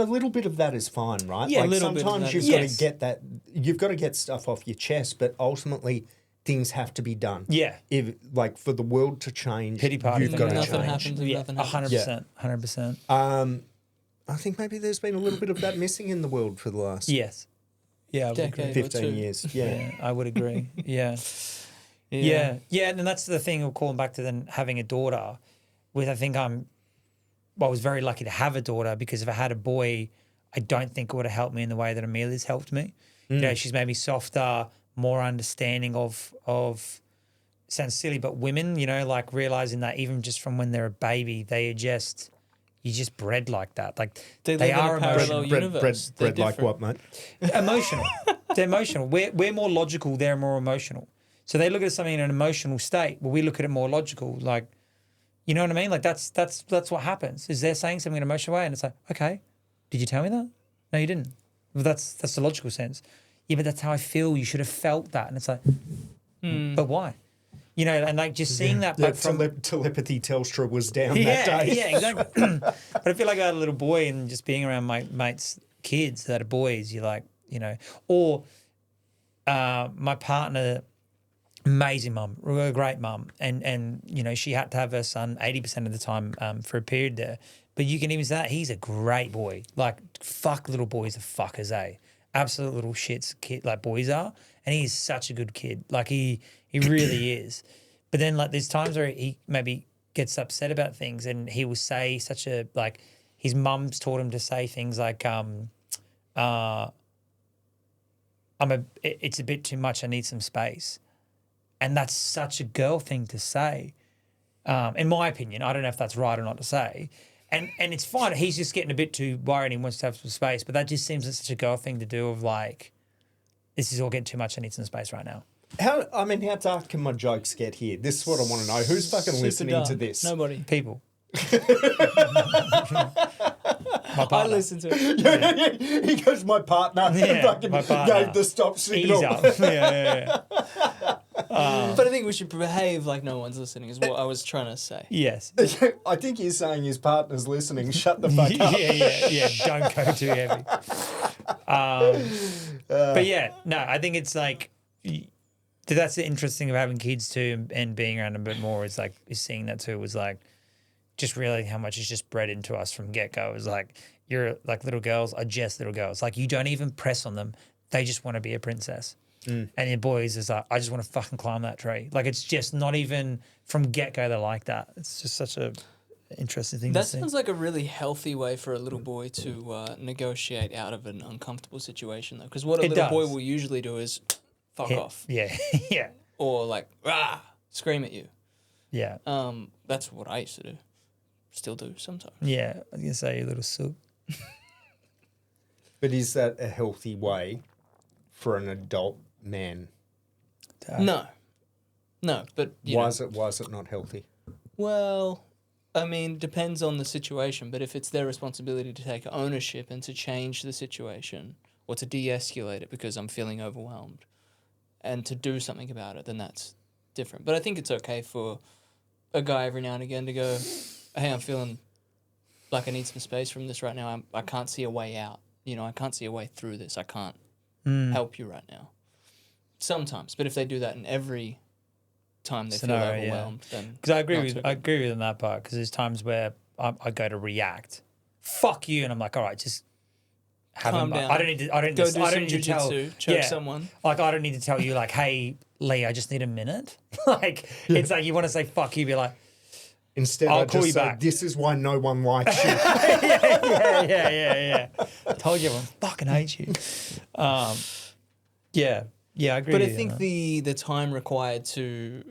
little bit of that is fine, right? Yeah, a like little bit of sometimes that you've is- got Yes. to get that. You've got to get stuff off your chest, but ultimately things have to be done. yeah, If like for the world to change, Pity party you've thing. got to Nothing change. happens if yeah, nothing happens. 100%, 100%. I think maybe there's been a little bit of that missing in the world for the last Yes, yeah, I would agree. Decade. 15 2. years. Yeah. Yeah, I would agree. Yeah. Yeah. And that's the thing of calling back to then having a daughter with, I think I was very lucky to have a daughter because if I had a boy, I don't think it would have helped me in the way that Amelia's helped me. You know, she's made me softer, more understanding of sounds silly, but women, like realizing that even just from when they're a baby, you're just bred like that. Like They they live in are a parallel emotional. universe. They're Bread like different. what, mate? Emotional. They're emotional. We're more logical. They're more emotional. So they look at something in an emotional state, but we look at it more logical. Like, you know what I mean? Like that's what happens. Is they're saying something in an emotional way, and it's like, okay, did you tell me that? No, you didn't. Well, that's the logical sense. Yeah, but that's how I feel. You should have felt that, and it's like, but why? And like just seeing that, Yeah, but from telepathy Telstra was down that yeah, day. yeah, exactly. But I feel like I had a little boy and just being around my mates' kids that are boys, you're like, or my partner, amazing mum, a great mum, and she had to have her son 80% of the time for a period there. But you can even say that he's a great boy. Like fuck little boys are fuckers, eh? Absolute little shits kid like boys are, and he's such a good kid. Like he really is. But then like there's times where he maybe gets upset about things, and he will say his mum's taught him to say things like it's a bit too much. I need some space, and that's such a girl thing to say. In my opinion, I don't know if that's right or not to say. And it's fine. He's just getting a bit too worried. He wants to have some space, but that just seems like such a girl thing to do. Of like, this is all getting too much. I need some space right now. How dark can my jokes get here? This is what I want to know. Who's fucking Super listening dark. to this? Nobody. People. My partner. I listen to it. He goes, my partner. Yeah, fucking my partner. gave the stop signal. Ease up. Yeah. But I think we should behave like no one's listening is what I was trying to say. Yes. I think he's saying his partner's listening. Shut the fuck up. Yeah. Don't go too heavy. But yeah, no, I think it's like that's the interesting of having kids too and being around them a bit more is seeing that too was like just realizing how much is just bred into us from get go. Is like you're like little girls are just little girls. Like you don't even press on them; they just want to be a princess. And your boys is like, I just want to fucking climb that tree. Like it's just not even from get go they're like that. It's just such a interesting thing That to see. sounds like a really healthy way for a little boy to negotiate out of an uncomfortable situation, though. Because what a It little boy does. will usually do is fuck hit. off, Yeah, yeah, or like rah, scream at you. yeah, That's what I used to do. Still do sometimes. yeah. I was gonna say, you little soup. But is that a healthy way for an adult man? No, but you Why know, is it not healthy? well, I mean, depends on the situation. But if it's their responsibility to take ownership and to change the situation or to de-escalate it because I'm feeling overwhelmed, and to do something about it, then that's different. But I think it's okay for a guy every now and again to go, "Hey, I'm feeling like I need some space from this right now. I can't see a way out. I can't see a way through this. I can't help you right now." Sometimes, but if they do that in every time they Scenario, feel overwhelmed, then Because I agree not with so I good. agree with in that part. Because there's times where I go to react, fuck you, and I'm like, all right, just have Calm a, down. I don't need to. I don't. Go Need, do I some don't need to tell. jujitsu, choke someone. Like I don't need to tell you. Like, hey, Leigh, I just need a minute. Like it's like you want to say fuck you, be like, Instead, I'll I call just you say, back. this is why no one likes you. yeah. I told you, I fucking hate you. Yeah, I agree. But I with you think on the time required to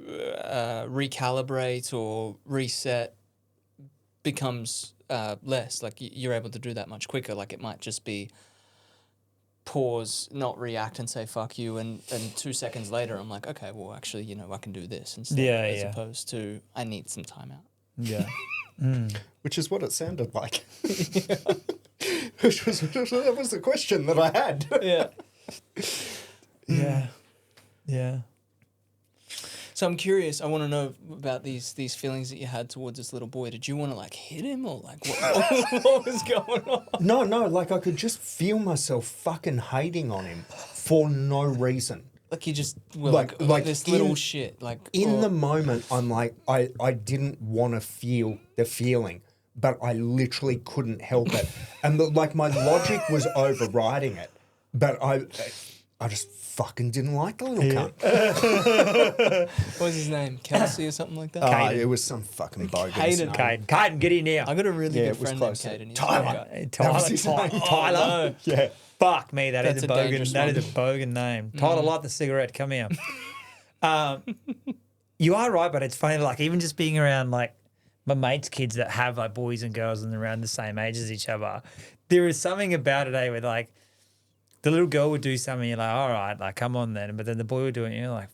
recalibrate or reset becomes less. Like you're able to do that much quicker. Like it might just be pause, not react and say fuck you, and 2 seconds later I'm like, okay, well actually, I can do this instead, as opposed to I need some time out. that. Which is what it sounded like. That was the question that I had. Yeah. Yeah. So I'm curious. I want to know about these feelings that you had towards this little boy. Did you want to like hit him or like what was going on? No, like I could just feel myself fucking hating on him for no reason. Like you just were Like this in- little shit. Like In or- the moment, I'm like, I didn't want to feel the feeling, but I literally couldn't help it. And my logic was overriding it, but I just fucking didn't like the little cunt. what was his name? Kelsey or something like that. It was some fucking bogus Caden. name. Caden, get in now. I got a really Yeah, good it was friend close. named Caden. He's Tyler. a That was his name. Tyler. no. Yeah. Fuck me, That's is a a bogan. dangerous That one. is a bogan name. Tyler, light the cigarette. Come here. You are right, but it's funny. Like even just being around like my mates' kids that have like boys and girls and they're around the same age as each other, there is something about it, where like the little girl would do something, you're like, all right, like come on then, but then the boy would do it, and you're like,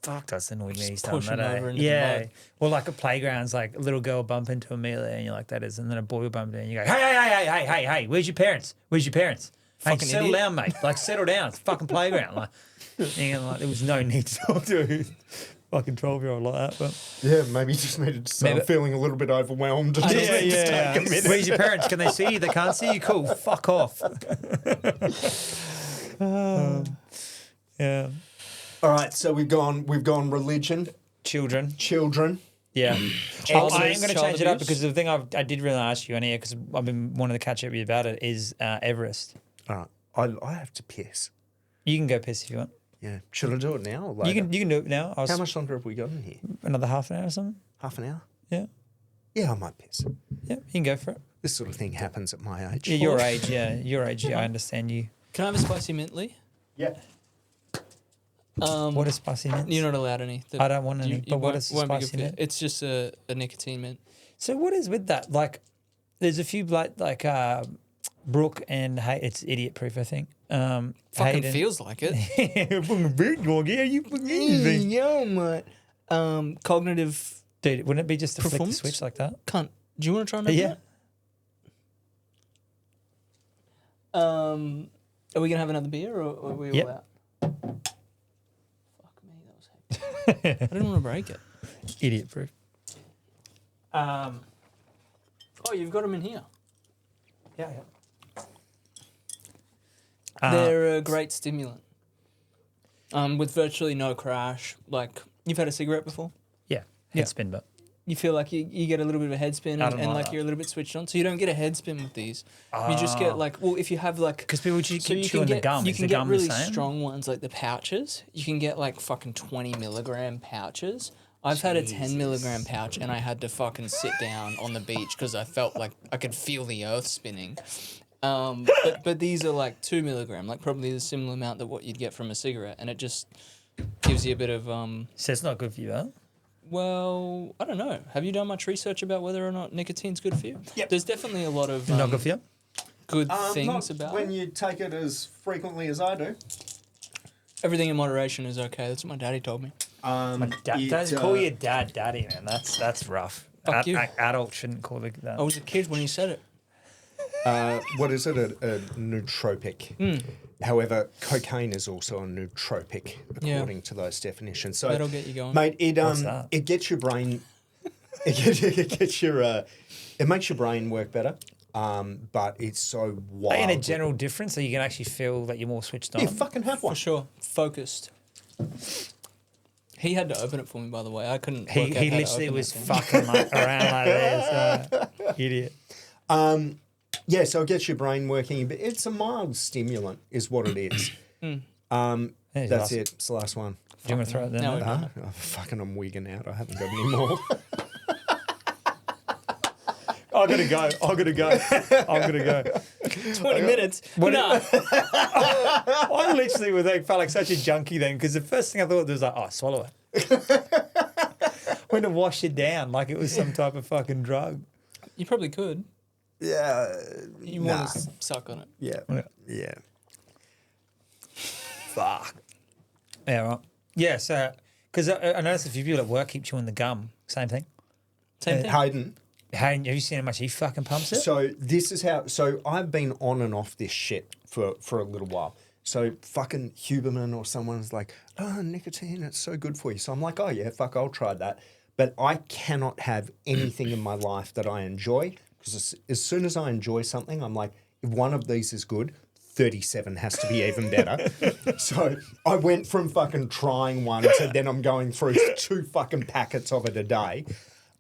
fuck, that's annoyed me. He's done push him that. over into the mud. Or like at playgrounds, like a little girl will bump into Amelia, and you're like, that is, and then a boy will bump into her, and you go, hey, where's your parents? Hey, Fucking settle idiot. down, mate. Like settle down. It's a fucking playground. Like, and like there was no need to talk to a fucking 12-year-old like that, but. Yeah, maybe just needed to start feeling a little bit overwhelmed. And just need to take a minute. Where's your parents? Can they see you? They can't see you. Cool. Fuck off. Yeah. All right, so we've gone religion, Children. children. Yeah. Child I am abuse, going to child change it up abuse. because the thing I did really ask you on here, because I've been wanting to catch up with you about it, is Everest. All right, I have to piss. You can go piss if you want. Yeah, should I do it now or later? You can do it now. How much longer have we got in here? Another half an hour or something? Half an hour? Yeah. Yeah, I might piss. Yeah, you can go for it. This sort of thing happens at my age. Yeah, your age. Yeah, your age. Yeah, I understand you. Can I have a spicy mint, Lee? Yeah. What is spicy mint? You're not allowed any. I don't want any, but what won't- is won't be good spicy for you. mint? It's just a nicotine mint. So what is with that? Like, there's a few like Brooke and it's idiot proof, I think. Fucking Hayden. feels like it. Yeah, you fucking anything. Yeah, mate. Cognitive Dude, wouldn't it be just to flick the Performance? switch like that? cunt. Do you want to try and open Yeah. it? Are we gonna have another beer or are we Yep. all out? Fuck me, that was hectic. I didn't want to break it. Idiot proof. Oh, you've got them in here. Yeah. They're a great stimulant. With virtually no crash. Like, you've had a cigarette before? Yeah. Head spin, but You feel like you get a little bit of a head spin I and, don't and like like that. you're a little bit switched on. So you don't get a head spin with these. You just get like, well, if you have like... because people keep So you chewing can the get, gum. you Is can the get gum really the same? strong ones like the pouches. You can get like fucking 20 milligram pouches. I've had a 10 milligram pouch and I had to fucking sit down on the beach because I felt like I could feel the earth spinning. But these are like 2 milligram, like probably the similar amount that what you'd get from a cigarette, and it just gives you a bit of So it's not good for you, huh? Well, I don't know. Have you done much research about whether or not nicotine's good for you? Yep. There's definitely a lot of Not good for you? good Not things about when it. you take it as frequently as I do. Everything in moderation is okay. That's what my daddy told me. Don't call your dad daddy, man. That's rough. Fuck you. Adult shouldn't call it that. I was a kid when he said it. What is it? A nootropic. However, cocaine is also a nootropic according to those definitions. So That'll get you going. mate. What's that? It gets your brain. It gets your. It makes your brain work better. But it's so wild. In a general difference, so you can actually feel that you're more switched on. Yeah, fucking have one. For sure. Focused. He had to open it for me, by the way. I couldn't. He work out how to literally open was that thing. fucking like, around like this. Idiot. Yeah, so it gets your brain working. But it's a mild stimulant, is what it is. There's That's last- it. It's the last one. Do you want to throw it there? No, mate? no. Oh, fucking, I'm wigging out. I haven't got any more. I gotta go. I'm gonna go. 20 minutes. What- Nah. I literally was like, felt like such a junkie then because the first thing I thought was like, oh, swallow it. Went to wash it down like it was some type of fucking drug. You probably could. Yeah. You want to suck on it. Yeah. Yeah. Fuck. Yeah, right. Yeah, so because I noticed a few people at work keep chewing the gum. Same thing. Same thing. Hayden. Hey, have you seen how much he fucking pumps it? So this is how. So I've been on and off this shit for a little while. So fucking Huberman or someone's like, oh, nicotine, it's so good for you. So I'm like, oh yeah, fuck, I'll try that. But I cannot have anything in my life that I enjoy because as soon as I enjoy something, I'm like, if one of these is good, 37 has to be even better. So I went from fucking trying one to then I'm going through 2 fucking packets of it a day.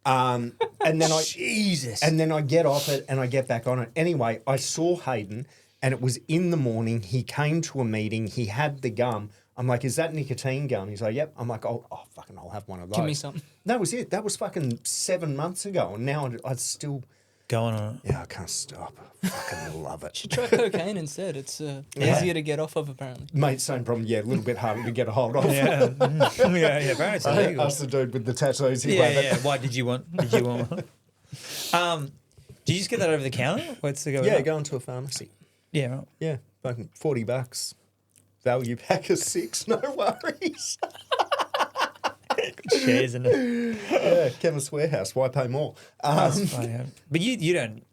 And then Jesus. and then I get off it and I get back on it. Anyway, I saw Hayden and it was in the morning. He came to a meeting. He had the gum. I'm like, is that nicotine gum? He's like, yep. I'm like, oh fucking, I'll have one of those. Give me some. That was it. That was fucking 7 months ago. And now I still, Going on it. yeah, I can't stop. I fucking love it. Try cocaine instead. It's easier to get off of, apparently. Mate, same problem. Yeah, a little bit harder to get a hold of. Yeah. yeah, apparently it's illegal. Ask the dude with the tattoos. He Yeah, won't. yeah. Why did you want one? Did you just get that over the counter? What's the go? Yeah, going to a pharmacy. Yeah, right. Yeah, fucking $40. Value pack of 6, no worries. Shares in it. Yeah, Chemist Warehouse, why pay more? That's funny, yeah. But you don't.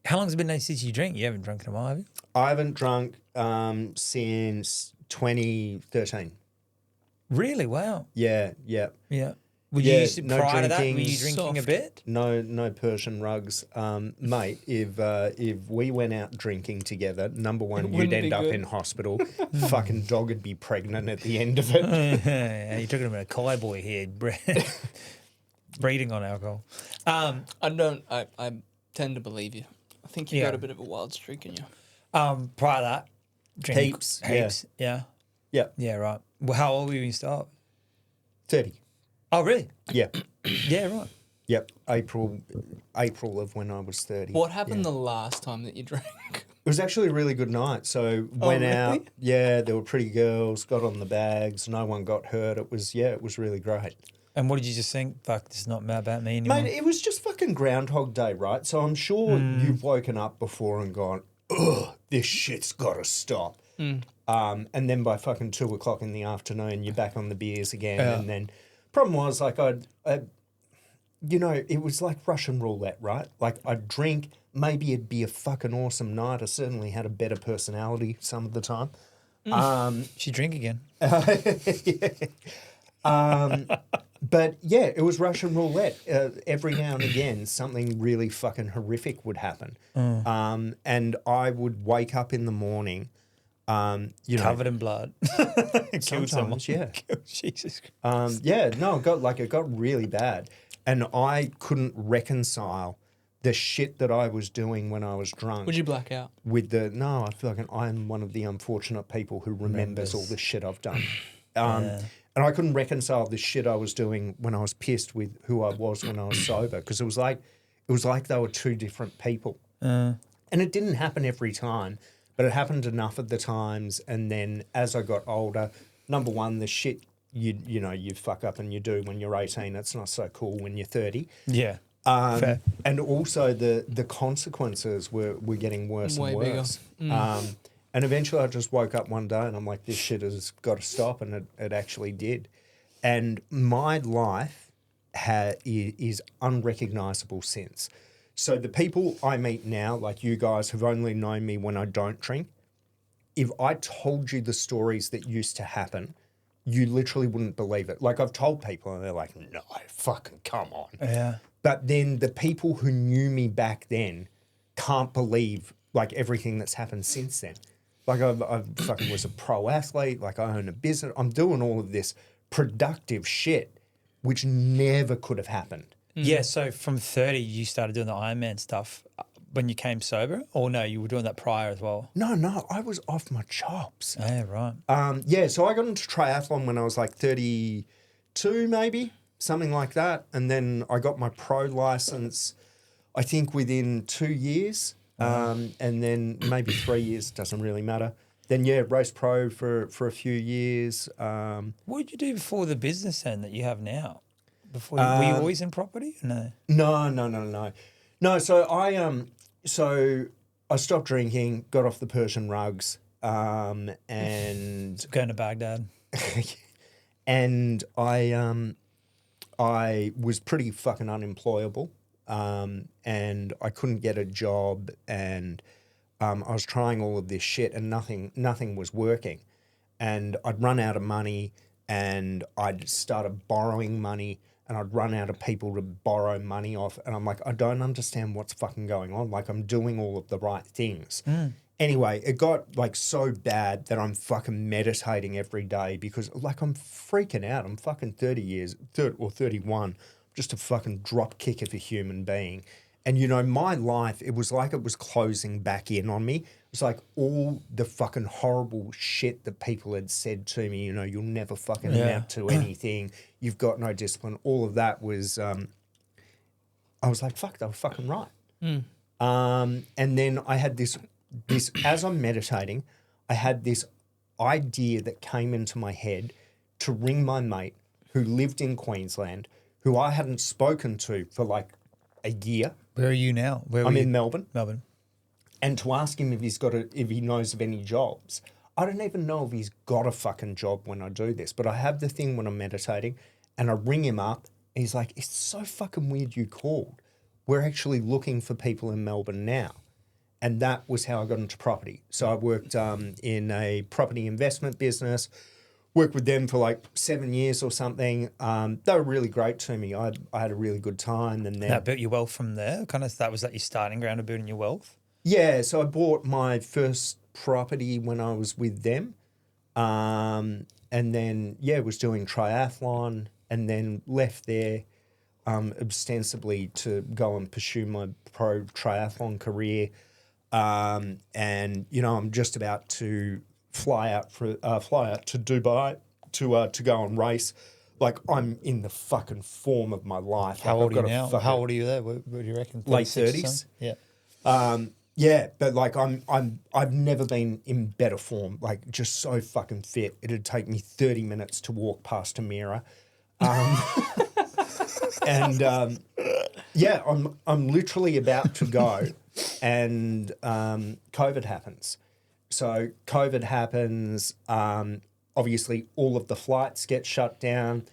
How long has it been since you drink? You haven't drunk in a while, have you? I haven't drunk since 2013. Really? Wow. Yeah. Yeah. Were you Yeah, used to, no prior to that, were drinking. you drinking a Soft. bit? No Persian rugs. Mate, if we went out drinking together, number one, you'd wouldn't end be up good. in hospital. Fucking dog would be pregnant at the end of it. You're talking about a Kai boy here, breeding on alcohol. I tend to believe you. I think you've Yeah. got a bit of a wild streak in you. Prior to that, drinking Heaps, heaps. Yeah. Yep, Yeah, right. Well, how old were you when you started? 30. Oh, really? Yeah, Yeah, right. yep. April of when I was 30. What happened the last time that you drank? It was actually a really good night. So went really? out. Yeah, there were pretty girls. Got on the bags. No one got hurt. It was really great. And what did you just think? Fuck, this is not about me anymore. Mate, it was just fucking Groundhog Day, right? So I'm sure you've woken up before and gone, ugh, this shit's got to stop. And then by fucking 2 o'clock in the afternoon, you're back on the beers again. Yeah. And then problem was like it was like Russian roulette, right? Like I'd drink, maybe it'd be a fucking awesome night. I certainly had a better personality some of the time. Should drink again. But yeah, it was Russian roulette. Every now and again, something really fucking horrific would happen. And I would wake up in the morning, Covered in blood. Killed someone. sometimes, yeah. Jesus Christ. It got really bad. And I couldn't reconcile the shit that I was doing when I was drunk. Would you black out? I feel like I'm one of the unfortunate people who remembers all the shit I've done. And I couldn't reconcile the shit I was doing when I was pissed with who I was when I was sober because it was like they were 2 different people. And it didn't happen every time, but it happened enough of the times. And then as I got older, number one, the shit you fuck up and you do when you're 18, it's not so cool when you're 30. Yeah. Fair. And also the consequences were getting worse Way and bigger. worse. And eventually I just woke up one day and I'm like, this shit has got to stop. And it actually did. And my life is unrecognizable since. So the people I meet now, like you guys, have only known me when I don't drink. If I told you the stories that used to happen, you literally wouldn't believe it. Like I've told people and they're like, no, fucking come on. Yeah. But then the people who knew me back then can't believe like everything that's happened since then. Like I fucking was a pro athlete, like I own a business. I'm doing all of this productive shit, which never could have happened. Yeah, so from 30, you started doing the Ironman stuff when you came sober? Or no, you were doing that prior as well? No, I was off my chops. Yeah, right. So I got into triathlon when I was like 32 maybe, something like that. And then I got my pro license, I think within 2 years. And then maybe 3 years, doesn't really matter. Then, race pro for a few years. What did you do before the business then that you have now? Were you always in property? No. No, so I stopped drinking, got off the Persian rugs, and Going to Baghdad. and I was pretty fucking unemployable, and I couldn't get a job, and I was trying all of this shit, and nothing was working, and I'd run out of money, and I'd started borrowing money. And I'd run out of people to borrow money off. And I'm like, I don't understand what's fucking going on. Like, I'm doing all of the right things. Anyway, it got, like, so bad that I'm fucking meditating every day because, like, I'm freaking out. I'm fucking 31, just a fucking drop kick of a human being. And, my life, it was like it was closing back in on me. It was like all the fucking horrible shit that people had said to me, you'll never fucking amount to anything. You've got no discipline. All of that was, I was like, fuck, they were fucking right. And then I had this, as I'm meditating, I had this idea that came into my head to ring my mate who lived in Queensland, who I hadn't spoken to for like a year. Where are you now? I'm in Melbourne. Melbourne. And to ask him if he knows of any jobs. I don't even know if he's got a fucking job when I do this, but I have the thing when I'm meditating and I ring him up and he's like, it's so fucking weird you called. We're actually looking for people in Melbourne now. And that was how I got into property. So I worked in a property investment business, worked with them for like 7 years or something. They were really great to me. I had a really good time. And then That built your wealth from there? Was that your starting ground of building your wealth? Yeah, so I bought my first property when I was with them. And then, was doing triathlon and then left there ostensibly to go and pursue my pro triathlon career. And, I'm just about to fly out to Dubai to go and race. Like, I'm in the fucking form of my life. How like, old I've are you got now? How old are you there? What do you reckon? Late 36 or 30s. something? Yeah. Yeah, but like I've never been in better form. Like just so fucking fit. It'd take me 30 minutes to walk past a mirror. I'm literally about to go, and COVID happens. So COVID happens. Obviously, all of the flights get shut down.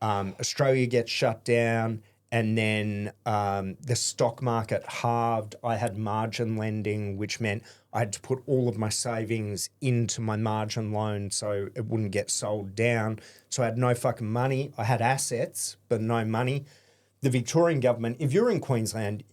Australia gets shut down. And then the stock market halved. I had margin lending, which meant I had to put all of my savings into my margin loan so it wouldn't get sold down. So I had no fucking money. I had assets, but no money. The Victorian government, if you're in Queensland,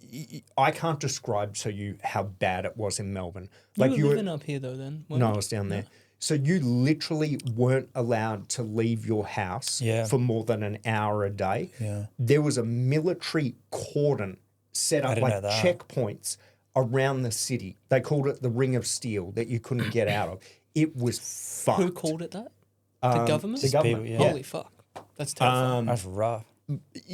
I can't describe to you how bad it was in Melbourne. You were living up here though then? No, I was down there. So you literally weren't allowed to leave your house for more than an hour a day. Yeah. There was a military cordon set up like checkpoints around the city. They called it the Ring of Steel that you couldn't get out of. It was fucked. Who called it that? The government? The government, People, Holy fuck. That's terrifying. That's rough.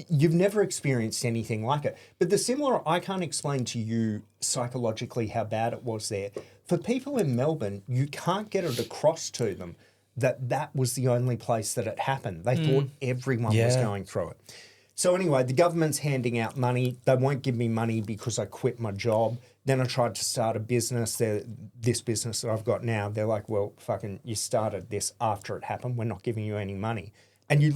you've never experienced anything like it. But the similar, I can't explain to you psychologically how bad it was there. For people in Melbourne, you can't get it across to them that was the only place that it happened. They thought everyone was going through it. So anyway, the government's handing out money. They won't give me money because I quit my job. Then I tried to start a business. This business that I've got now, they're like, well, fucking, you started this after it happened. We're not giving you any money. And you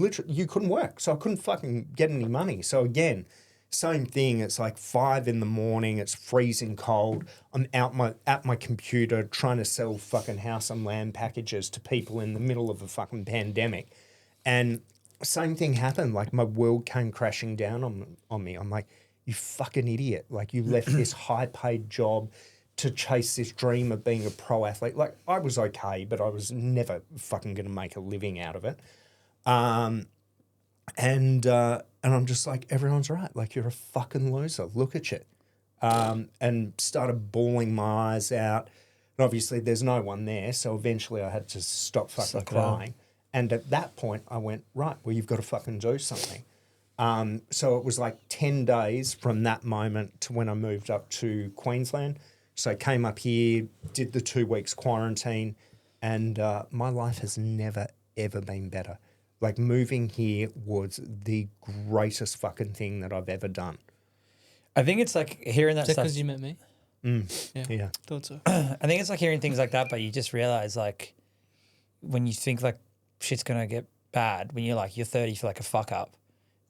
couldn't work. So I couldn't fucking get any money. So again, same thing. It's like 5 a.m. It's freezing cold. I'm at my computer trying to sell fucking house and land packages to people in the middle of a fucking pandemic. And same thing happened. Like my world came crashing down on me. I'm like, you fucking idiot. Like you left this high paid job to chase this dream of being a pro athlete. Like I was okay, but I was never fucking going to make a living out of it. And I'm just like, everyone's right. Like you're a fucking loser. Look at you. And started bawling my eyes out. And obviously there's no one there. So eventually I had to stop fucking crying. And at that point I went, right, well, you've got to fucking do something. So it was like 10 days from that moment to when I moved up to Queensland. So I came up here, did the 2 weeks quarantine, and my life has never, ever been better. Like moving here was the greatest fucking thing that I've ever done. I think it's like hearing that Is that stuff. because you met me? Yeah. Thought so. I think it's like hearing things like that, but you just realize like when you think like shit's going to get bad, when you're 30 for like a fuck up,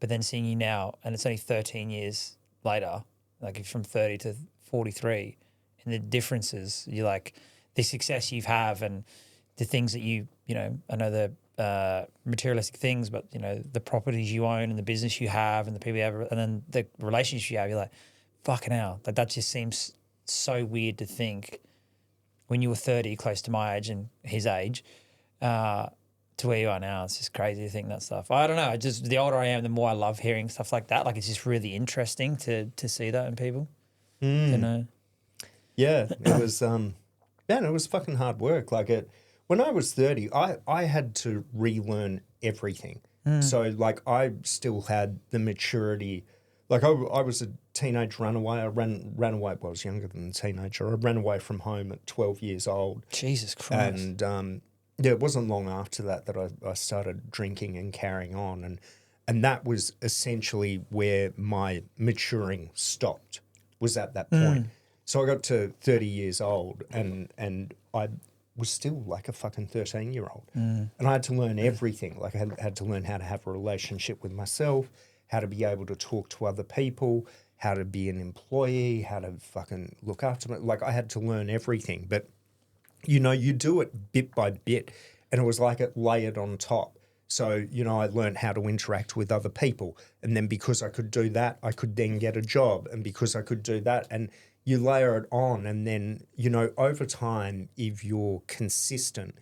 but then seeing you now and it's only 13 years later, like from 30 to 43, and the differences, you're like the success you've have and the things that you know, I know the materialistic things, but you know, the properties you own and the business you have and the people you have, and then the relationships you have, you're like, fucking hell, that just seems so weird to think when you were 30, close to my age and his age, to where you are now. It's just crazy to think that stuff. I don't know. Just the older I am, the more I love hearing stuff like that. Like it's just really interesting to see that in people. You know? Yeah, it was, man, it was fucking hard work. When I was 30, I had to relearn everything. So like I still had the maturity. Like I was a teenage runaway. I ran away. Well, I was younger than a teenager. I ran away from home at 12 years old. Jesus Christ. And yeah, it wasn't long after that I started drinking and carrying on. And that was essentially where my maturing stopped, was at that point. So I got to 30 years old and I was still like a fucking 13-year-old. And I had to learn everything. Like I had to learn how to have a relationship with myself, how to be able to talk to other people, how to be an employee, how to fucking look after me. Like I had to learn everything. But, you know, you do it bit by bit. And it was like it layered on top. So, you know, I learned how to interact with other people. And then because I could do that, I could then get a job. And because I could do that, and you layer it on. And then, you know, over time, if you're consistent,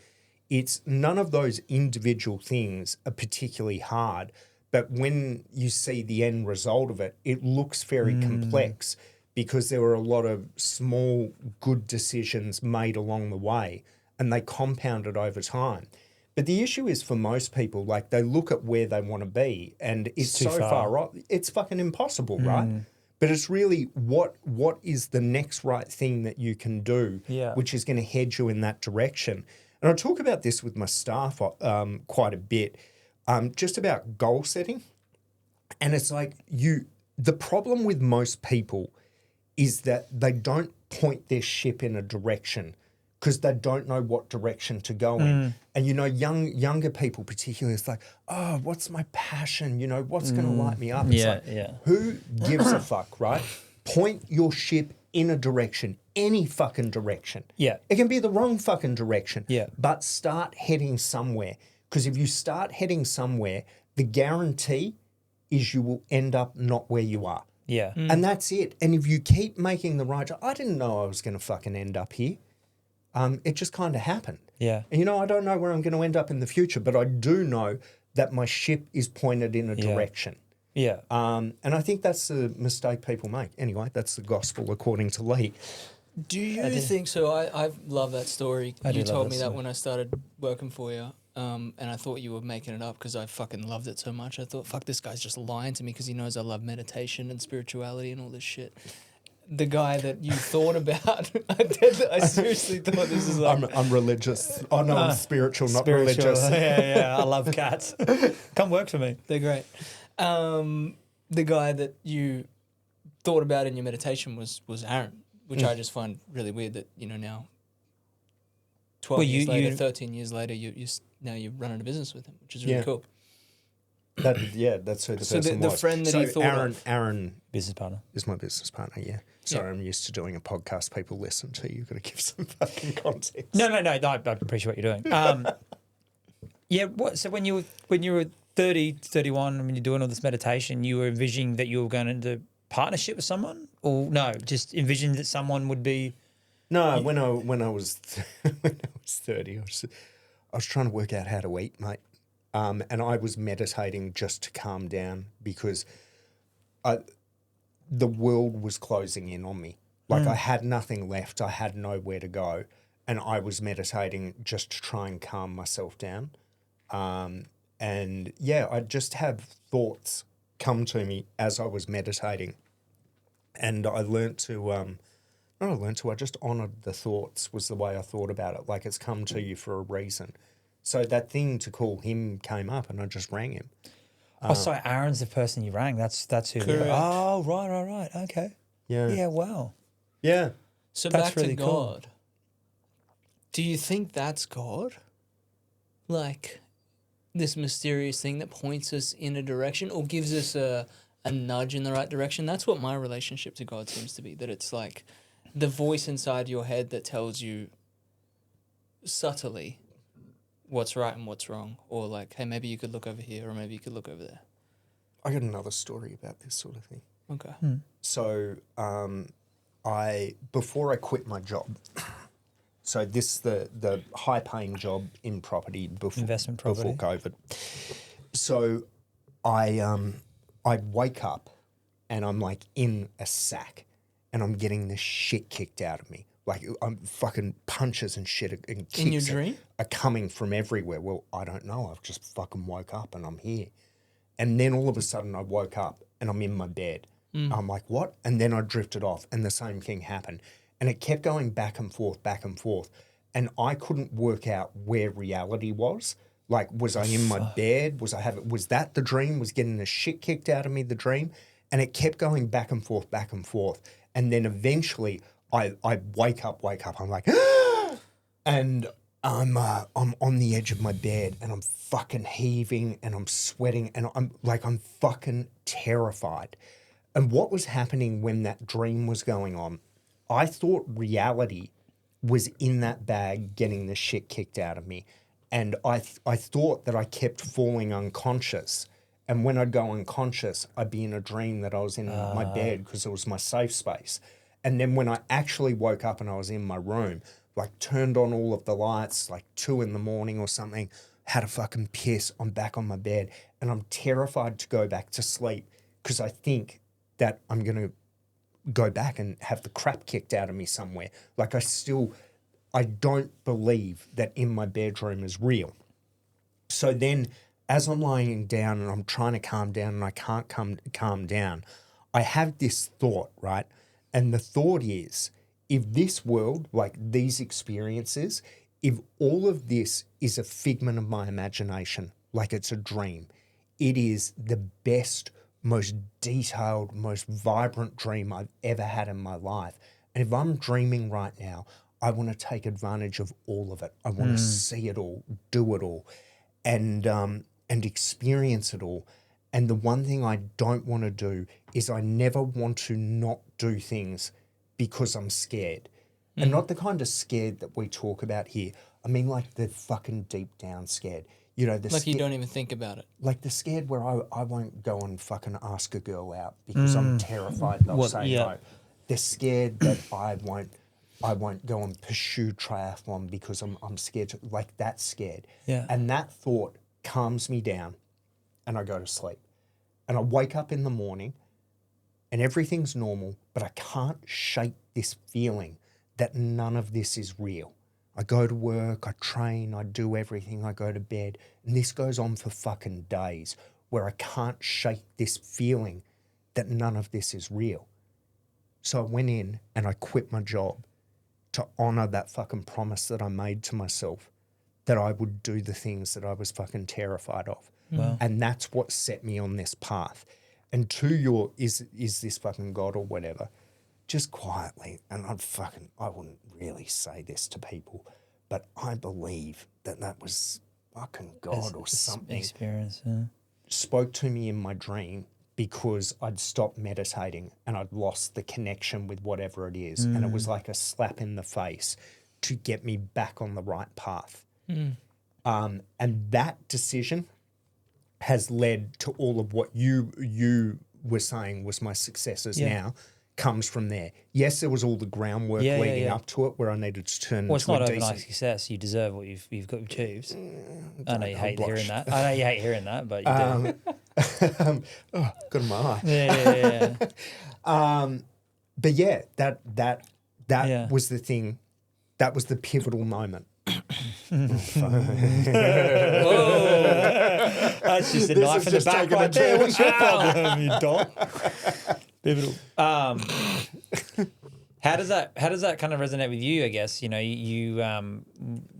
it's none of those individual things are particularly hard. But when you see the end result of it, it looks very complex because there were a lot of small, good decisions made along the way and they compounded over time. But the issue is for most people, like they look at where they want to be and it's so far off. It's fucking impossible, right? But it's really what is the next right thing that you can do, which is going to head you in that direction. And I talk about this with my staff quite a bit, just about goal setting. And it's like the problem with most people is that they don't point their ship in a direction because they don't know what direction to go in. And, you know, younger people particularly, it's like, oh, what's my passion? You know, what's going to light me up? It's who gives a fuck, right? Point your ship in a direction, any fucking direction. Yeah. It can be the wrong fucking direction. Yeah. But start heading somewhere. Because if you start heading somewhere, the guarantee is you will end up not where you are. Yeah. And that's it. And if you keep making the right, I didn't know I was going to fucking end up here. It just kind of happened. Yeah. And, you know, I don't know where I'm going to end up in the future, but I do know that my ship is pointed in a direction. Yeah. And I think that's the mistake people make. Anyway, that's the gospel according to Leigh. Do you think so? I love that story. You told me that when I started working for you. and I thought you were making it up because I fucking loved it so much. I thought, fuck, this guy's just lying to me because he knows I love meditation and spirituality and all this shit. The guy that you thought about, I seriously thought this is like... I'm religious. Oh no, I'm spiritual, not religious. Yeah. I love cats. Come work for me. They're great. The guy that you thought about in your meditation was Aaron, which I just find really weird that, now 12 years later, 13 years later, now you're running a business with him, which is really cool. That's who the person the was. friend that he thought Aaron Business partner. is my business partner, yeah. Sorry, I'm used to doing a podcast people listen to. You've got to give some fucking context. No, I appreciate what you're doing. So when you were 30, 31, when you're doing all this meditation, you were envisioning that you were going into partnership with someone? Or no, just envisioning that someone would be... No, when I was 30, I was trying to work out how to eat, mate. And I was meditating just to calm down because the world was closing in on me. Like I had nothing left. I had nowhere to go. And I was meditating just to try and calm myself down. And yeah, I just have thoughts come to me as I was meditating. And I learnt to, I just honoured the thoughts was the way I thought about it. Like it's come to you for a reason. So that thing to call him came up and I just rang him. sorry, Aaron's the person you rang. That's who. Correct. Oh, right. Okay. Yeah. Yeah. Wow. Yeah. So That's back really to cool. God. Do you think that's God? Like this mysterious thing that points us in a direction or gives us a nudge in the right direction? That's what my relationship to God seems to be, that it's like the voice inside your head that tells you subtly what's right and what's wrong, or like, hey, maybe you could look over here or maybe you could look over there. I got another story about this sort of thing. Okay. So before I quit my job, so this the high paying job in property before Investment property. before COVID. So I wake up and I'm like in a sack and I'm getting the shit kicked out of me. Like I'm fucking punches and shit and kicks In your dream? are coming from everywhere. Well, I don't know. I've just fucking woke up and I'm here. And then all of a sudden I woke up and I'm in my bed. I'm like, what? And then I drifted off and the same thing happened. And it kept going back and forth. And I couldn't work out where reality was. Like, was I in my bed? Was that the dream? Was getting the shit kicked out of me the dream? And it kept going back and forth. And then eventually I wake up. I'm like, and I'm on the edge of my bed and I'm fucking heaving and I'm sweating and I'm fucking terrified. And what was happening when that dream was going on, I thought reality was in that bag getting the shit kicked out of me. And I thought that I kept falling unconscious. And when I'd go unconscious, I'd be in a dream that I was in my bed because it was my safe space. And then when I actually woke up and I was in my room, like turned on all of the lights, like 2 a.m. or something, had a fucking piss, I'm back on my bed. And I'm terrified to go back to sleep because I think that I'm going to go back and have the crap kicked out of me somewhere. Like I don't believe that in my bedroom is real. So then as I'm lying down and I'm trying to calm down and I can't calm down, I have this thought, right? And the thought is, if this world, like these experiences, if all of this is a figment of my imagination, like it's a dream, it is the best, most detailed, most vibrant dream I've ever had in my life. And if I'm dreaming right now, I want to take advantage of all of it. I want to see it all, do it all, and experience it all. And the one thing I don't want to do is I never want to not do things because I'm scared. And not the kind of scared that we talk about here. I mean like the fucking deep down scared. You know, Like you don't even think about it. like the scared where I won't go and fucking ask a girl out because I'm terrified they'll say no. They're scared that I won't go and pursue triathlon because I'm scared to, like that's scared. Yeah. And that thought calms me down and I go to sleep. And I wake up in the morning and everything's normal, but I can't shake this feeling that none of this is real. I go to work, I train, I do everything, I go to bed. And this goes on for fucking days where I can't shake this feeling that none of this is real. So I went in and I quit my job to honour that fucking promise that I made to myself that I would do the things that I was fucking terrified of. Wow. And that's what set me on this path. And to your, is this fucking God or whatever, just quietly, and I wouldn't really say this to people, but I believe that was fucking God or something. Experience, yeah. Spoke to me in my dream because I'd stopped meditating and I'd lost the connection with whatever it is. And it was like a slap in the face to get me back on the right path. And that decision has led to all of what you were saying was my successes now, comes from there. Yes, there was all the groundwork leading up to it where I needed to turn Well, it's into not a overnight decent... success. You deserve what you've got achieved. I know you hate hearing that. I know you hate hearing that, but you do. Oh, got in my eye. Yeah. But yeah, that Yeah. was the thing. That was the pivotal moment. That's just a This knife is in the just back taking a right there. turn. What's your problem, you dog? Pivotal. How does that kind of resonate with you? I guess you know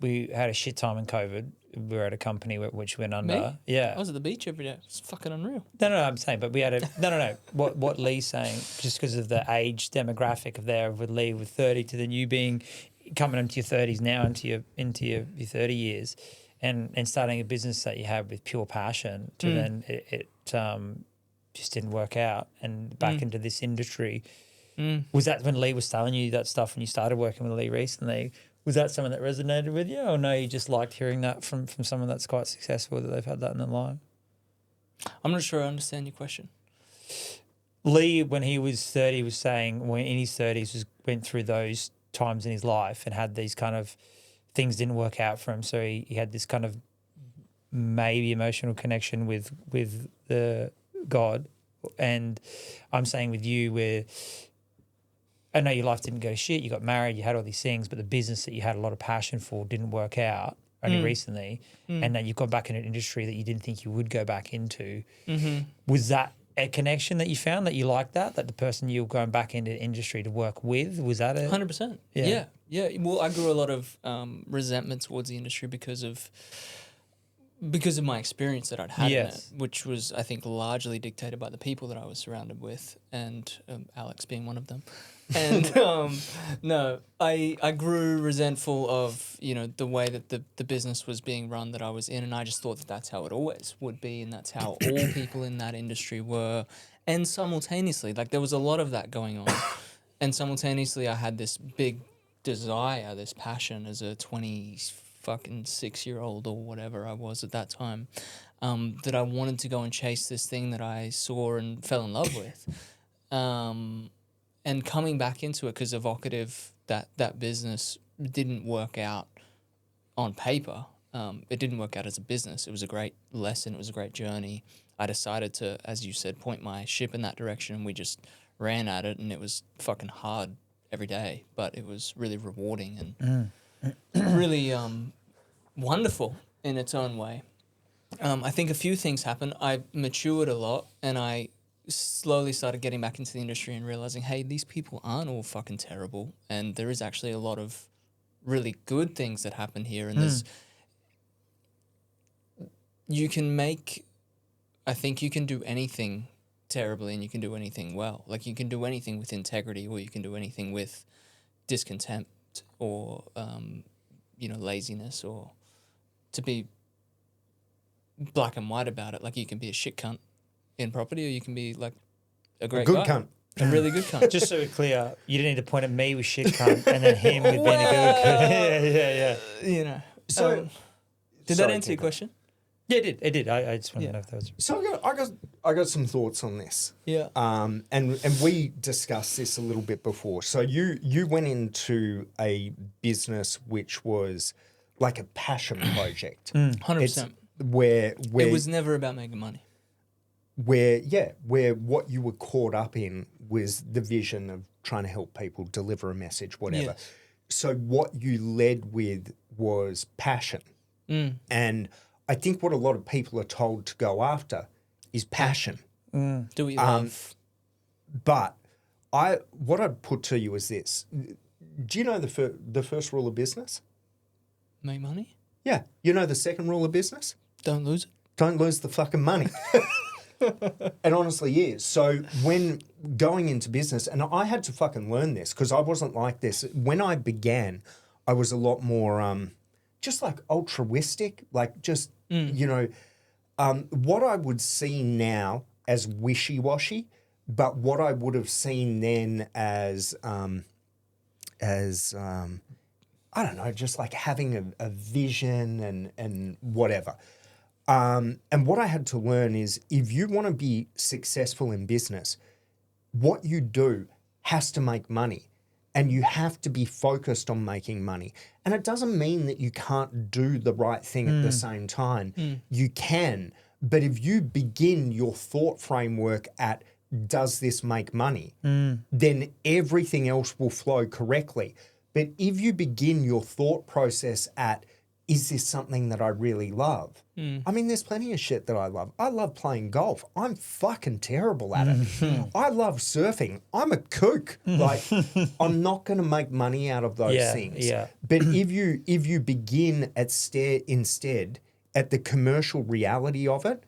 we had a shit time in COVID. We were at a company which went under. Me? Yeah. I was at the beach every day. It's fucking unreal. No, I'm saying, but we had a no. What Leigh's saying, just because of the age demographic of there with Leigh with 30 to then you being coming into your 30s now into your 30 years, and starting a business that you have with pure passion to then it just didn't work out and back into this industry. Was that when Leigh was telling you that stuff when you started working with Leigh recently? Was that something that resonated with you, or no, you just liked hearing that from someone that's quite successful that they've had that in their life? I'm not sure I understand your question. Leigh, when he was 30, was saying when in his 30s went through those times in his life and had these kind of things didn't work out for him. So he had this kind of maybe emotional connection with the God. And I'm saying with you where I know your life didn't go to shit, you got married, you had all these things, but the business that you had a lot of passion for didn't work out only recently. And now you've gone back in an industry that you didn't think you would go back into. Was that a connection that you found that you liked that the person you were going back into the industry to work with, was that it? 100%. Yeah. Well, I grew a lot of resentment towards the industry because of my experience that I'd had in it, which was, I think, largely dictated by the people that I was surrounded with, and Alex being one of them. And no, I grew resentful of the way that the business was being run that I was in, and I just thought that that's how it always would be, and that's how all people in that industry were. And simultaneously, like there was a lot of that going on, and simultaneously I had this big desire, this passion as a 26-year-old or whatever I was at that time, that I wanted to go and chase this thing that I saw and fell in love with. And coming back into it, because evocative, that business didn't work out on paper. It didn't work out as a business. It was a great lesson. It was a great journey. I decided to, as you said, point my ship in that direction, and we just ran at it, and it was fucking hard every day, but it was really rewarding and really wonderful in its own way. I think a few things happened. I matured a lot, and I slowly started getting back into the industry and realizing, hey, these people aren't all fucking terrible, and there is actually a lot of really good things that happen here, and I think you can do anything terribly and you can do anything well. Like you can do anything with integrity, or you can do anything with discontempt or laziness, or to be black and white about it. Like you can be a shit cunt in property, or you can be like a great good guy. cunt. A really good cunt. Just so we're clear, you didn't need to point at me with shit cunt and then him with being a good cunt. Yeah. So, did that answer your question? Yeah, it did. I just wanted to know if that was... So I got some thoughts on this. Yeah. And we discussed this a little bit before. So you went into a business which was like a passion project. 100%. Where it was never about making money. Where what you were caught up in was the vision of trying to help people deliver a message, whatever. Yes. so what you led with was passion. And I think what a lot of people are told to go after is passion. Do what you love. But what I'd put to you is this. Do you know the first rule of business? Make money. Yeah. You know the second rule of business? Don't lose it. Don't lose the fucking money. It honestly is. So when going into business, and I had to fucking learn this because I wasn't like this. When I began, I was a lot more just like altruistic, like just, you know, what I would see now as wishy-washy, but what I would have seen then as I don't know, just like having a vision and whatever. And what I had to learn is if you want to be successful in business, what you do has to make money and you have to be focused on making money. And it doesn't mean that you can't do the right thing at the same time. You can, but if you begin your thought framework at does this make money, then everything else will flow correctly. But if you begin your thought process at is this something that I really love? I mean, there's plenty of shit that I love. I love playing golf. I'm fucking terrible at it. I love surfing. I'm a kook. Like, I'm not going to make money out of those things. Yeah. But if you begin instead at the commercial reality of it,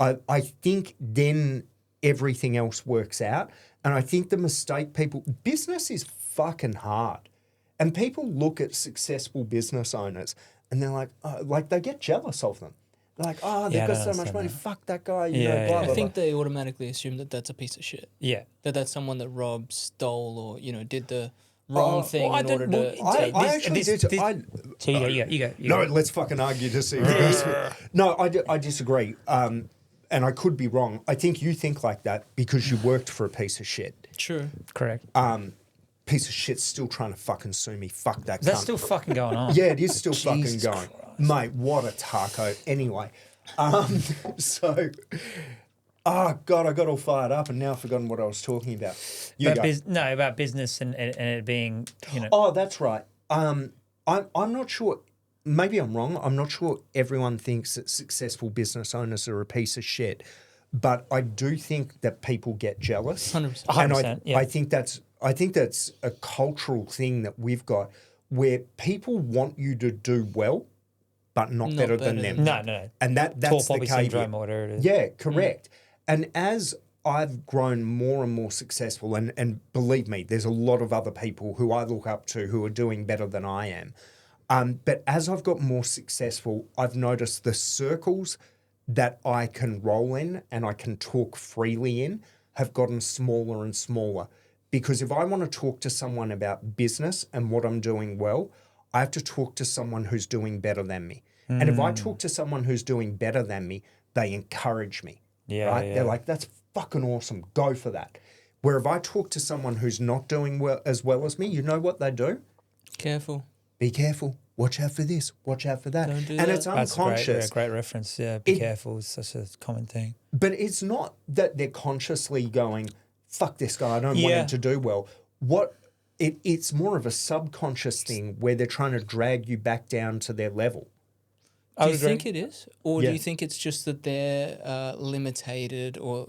I think then everything else works out. And I think the mistake business is fucking hard. And people look at successful business owners and they're like they get jealous of them. They're like, oh, they've got so much money. That. Fuck that guy. You know, blah, I blah, think blah. they automatically assume that that's a piece of shit. Yeah. That's someone that robbed, stole, or did the wrong thing in order to. I actually did. So you go. No, let's fucking argue to see. No, I disagree. And I could be wrong. I think you think like that because you worked for a piece of shit. True. Correct. Piece of shit's still trying to fucking sue me. Fuck that. That's cunt. still fucking going on. Yeah, it is still fucking Jesus going. Christ. Mate, what a taco. Anyway, so, oh, God, I got all fired up and now I've forgotten what I was talking about. About business and it being, Oh, that's right. I'm not sure. Maybe I'm wrong. I'm not sure everyone thinks that successful business owners are a piece of shit. But I do think that people get jealous. 100%. And 100%, yeah. I think that's a cultural thing that we've got where people want you to do well, but not better than them. No. And that's Tall the poppy caveat. syndrome or whatever it is. Yeah, correct. And as I've grown more and more successful, and believe me, there's a lot of other people who I look up to who are doing better than I am. But as I've got more successful, I've noticed the circles that I can roll in and I can talk freely in have gotten smaller and smaller. Because if I want to talk to someone about business and what I'm doing well, I have to talk to someone who's doing better than me. And if I talk to someone who's doing better than me, they encourage me. Yeah, right? yeah. They're like, that's fucking awesome. Go for that. Where if I talk to someone who's not doing as well as me, you know what they do? Careful. Be careful. Watch out for this. Watch out for that. Don't do and that. it's That's unconscious. a great reference. Yeah, be careful. It's such a common thing. But it's not that they're consciously going, fuck this guy, I don't want him to do well. It's more of a subconscious thing where they're trying to drag you back down to their level. Do you think it is? Or Yeah. do you think it's just that they're limited or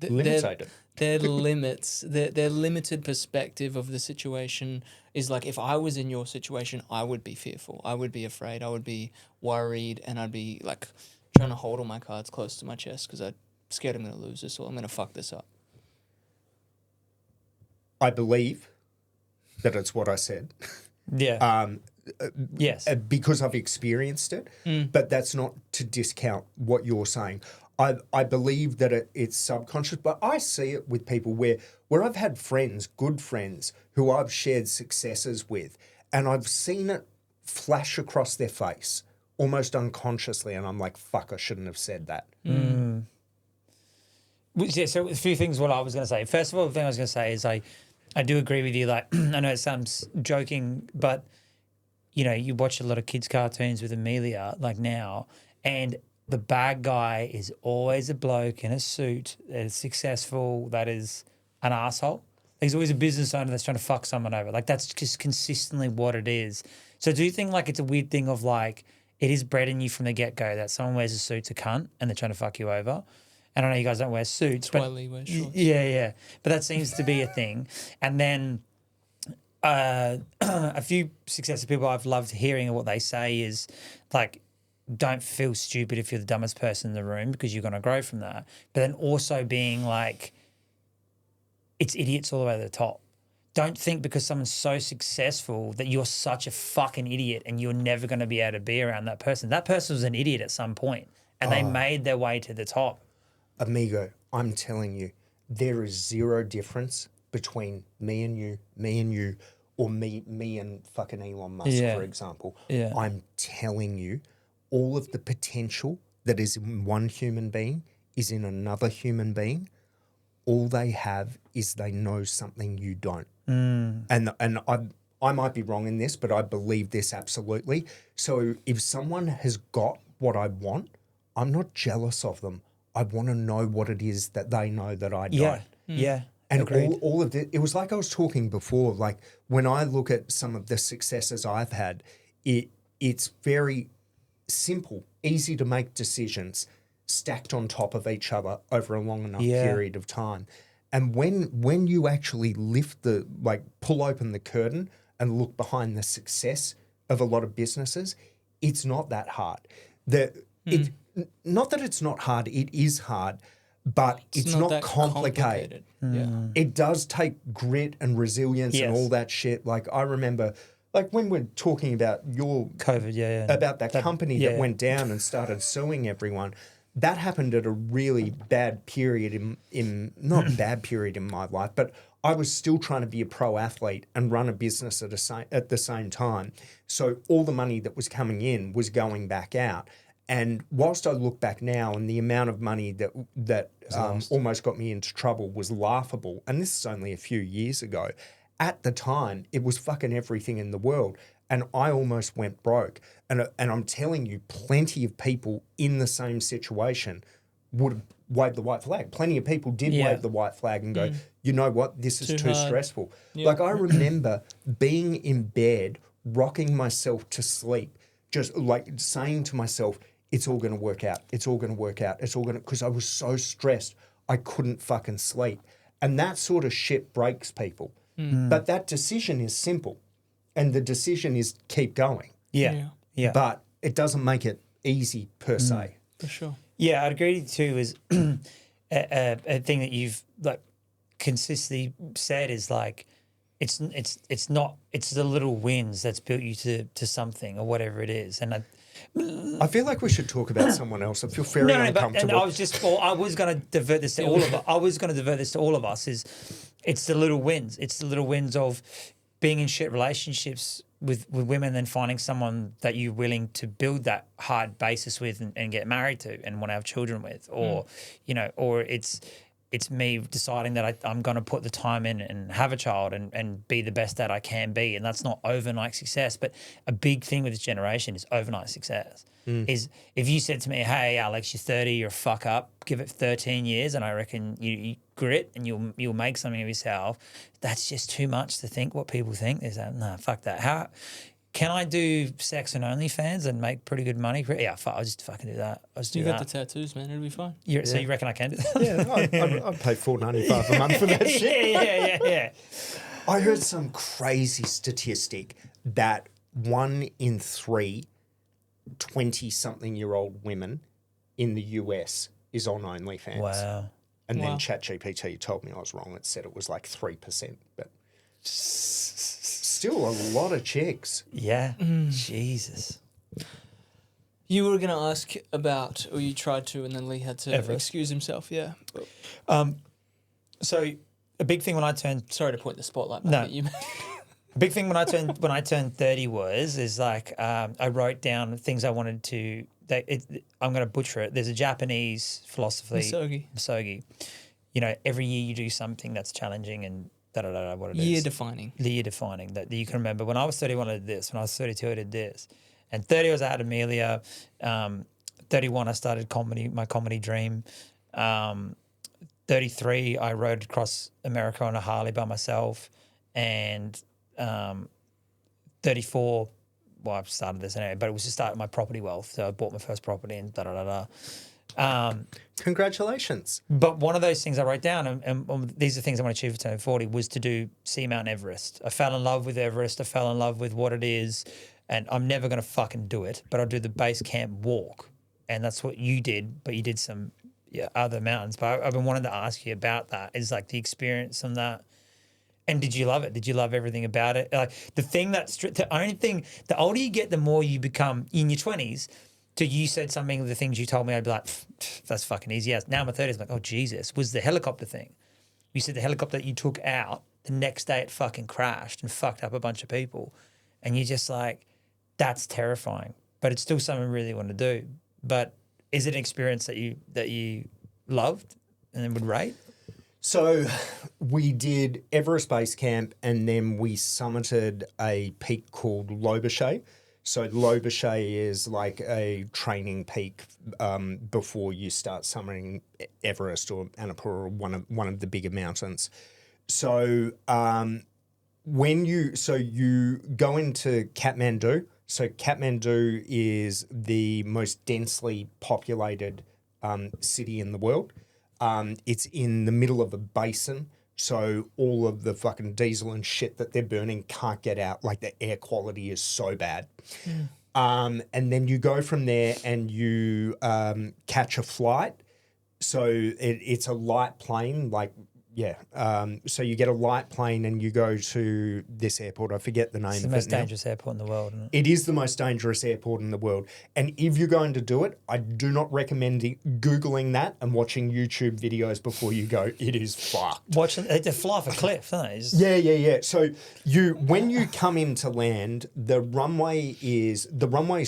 Limited. their limits, their limited perspective of the situation is like, if I was in your situation, I would be fearful. I would be afraid. I would be worried. And I'd be like trying to hold all my cards close to my chest because I'm scared I'm going to lose this or I'm going to fuck this up. I believe that it's what I said. Yeah. Yes. Because I've experienced it, but that's not to discount what you're saying. I believe that it's subconscious, but I see it with people where I've had friends, good friends, who I've shared successes with, and I've seen it flash across their face almost unconsciously, and I'm like, fuck, I shouldn't have said that. Yeah, so a few things what I was going to say. First of all, the thing I was going to say is I do agree with you. Like, I know it sounds joking, but, you watch a lot of kids' cartoons with Amelia, like now, and the bad guy is always a bloke in a suit that is successful, that is an asshole. He's always a business owner that's trying to fuck someone over. Like that's just consistently what it is. So do you think like it's a weird thing of like it is bred in you from the get-go that someone wears a suit to cunt and they're trying to fuck you over? And I know you guys don't wear suits. That's why Leigh wears shorts. Yeah. But that seems to be a thing. And then a few successful people I've loved hearing what they say is like, don't feel stupid if you're the dumbest person in the room because you're going to grow from that. But then also being like, it's idiots all the way to the top. Don't think because someone's so successful that you're such a fucking idiot and you're never going to be able to be around that person. That person was an idiot at some point and they made their way to the top. Amigo, I'm telling you, there is zero difference between me and you, or me and fucking Elon Musk, for example. Yeah. I'm telling you, all of the potential that is in one human being is in another human being. All they have is they know something you don't. And I might be wrong in this, but I believe this absolutely. So if someone has got what I want, I'm not jealous of them. I want to know what it is that they know that I don't. Yeah. And all of it was like I was talking before, like when I look at some of the successes I've had, it's very simple, easy to make decisions stacked on top of each other over a long enough period of time. And when you actually pull open the curtain and look behind the success of a lot of businesses, it's not that hard. Not that it's not hard, it is hard, but it's not that complicated. Yeah. It does take grit and resilience and all that shit. Like I remember, like when we're talking about your COVID, about that company that went down and started suing everyone. That happened at a really bad period in not bad period in my life, but I was still trying to be a pro athlete and run a business at the same time. So all the money that was coming in was going back out. And whilst I look back now and the amount of money that almost got me into trouble was laughable, and this is only a few years ago, at the time it was fucking everything in the world. And I almost went broke. And I'm telling you, plenty of people in the same situation would have waved the white flag. Plenty of people did wave the white flag and go, you know what, this is too stressful. Yep. Like I remember being in bed, rocking myself to sleep, just like saying to myself, it's all going to work out. It's all going to work out. It's all going to, because I was so stressed, I couldn't fucking sleep. And that sort of shit breaks people. But that decision is simple. And the decision is keep going. Yeah. But it doesn't make it easy per se. For sure. Yeah, I'd agree with you too. Is a thing that you've like consistently said is like it's the little wins that's built you to something or whatever it is. And I feel like we should talk about someone else. I feel very uncomfortable. And I was going to divert this to all of us. I was going to divert this to all of us. It's the little wins. It's the little wins of being in shit relationships with women, then finding someone that you're willing to build that hard basis with and get married to and want to have children with, or or it's me deciding that I'm going to put the time in and have a child and be the best that I can be, and that's not overnight success. But a big thing with this generation is overnight success. Is if you said to me, "Hey, Alex, you're 30, you're a fuck up. Give it 13 years, and I reckon you grit and you'll make something of yourself." That's just too much to think what people think. Is that nah, fuck that. How can I do sex and OnlyFans and make pretty good money? Yeah, I'll just fucking do that. I'll just do You that. got the tattoos, man. It'll be fine. So you reckon I can do that? Yeah, I'd pay $4.95 a month for that shit. Yeah. I heard some crazy statistic that 1 in 3 20-something-year-old women in the US is on OnlyFans. Wow. And then ChatGPT told me I was wrong. It said it was like 3%, but still a lot of chicks. Yeah. Jesus. You were going to ask about, or you tried to, and then Leigh had to Everest. excuse himself. Yeah. So a big thing when I turned Sorry to point the spotlight back at you. a big thing when I turned 30 is like I wrote down things I wanted to. I'm going to butcher it. There's a Japanese philosophy, Misogi. Every year you do something that's challenging and what it is. Year defining. The year defining that you can remember. When I was 31, I did this. When I was 32, I did this. And 30 was I had Amelia. 31, I started my comedy dream. 33, I rode across America on a Harley by myself, and 34, well, I've started this anyway, but it was to start my property wealth. So I bought my first property and da-da-da-da. Congratulations. But one of those things I wrote down, and these are things I want to achieve for turning 40, was to see Mount Everest. I fell in love with Everest. I fell in love with what it is, and I'm never going to fucking do it, but I'll do the base camp walk. And that's what you did, but you did some other mountains. But I've been wanting to ask you about that, is like the experience on that. And did you love it? Did you love everything about it? Like the only thing, the older you get, the more you become in your 20s. So you said something of the things you told me, I'd be like, that's fucking easy. Yes. Now in my 30s, I'm like, oh, Jesus, was the helicopter thing. You said the helicopter that you took out, the next day it fucking crashed and fucked up a bunch of people. And you're just like, that's terrifying. But it's still something I really want to do. But is it an experience that you loved and then would rate? So we did Everest Base Camp, and then we summited a peak called Lobuche. So Lobuche is like a training peak before you start summiting Everest or Annapurna or one of the bigger mountains. So you go into Kathmandu. So Kathmandu is the most densely populated city in the world. It's in the middle of a basin, so all of the fucking diesel and shit that they're burning can't get out. Like, the air quality is so bad. And then you go from there and you catch a flight. So it's a light plane, so you get a light plane and you go to this airport. I forget the name of it now. It's the most dangerous airport in the world, isn't it? It is the most dangerous airport in the world. And if you're going to do it, I do not recommend Googling that and watching YouTube videos before you go. It is fucked. They fly off a cliff, don't they? Yeah. So when you come into land, the runway is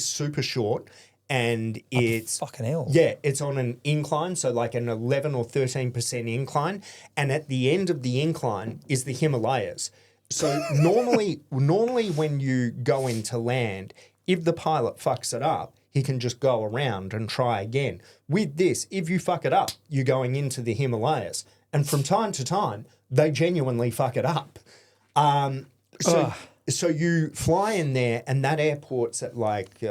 super short. And it's fucking hell. Yeah, it's on an incline, so like an 11 or 13% incline. And at the end of the incline is the Himalayas. So normally when you go into land, if the pilot fucks it up, he can just go around and try again. With this, if you fuck it up, you're going into the Himalayas. And from time to time, they genuinely fuck it up. So you fly in there, and that airport's at like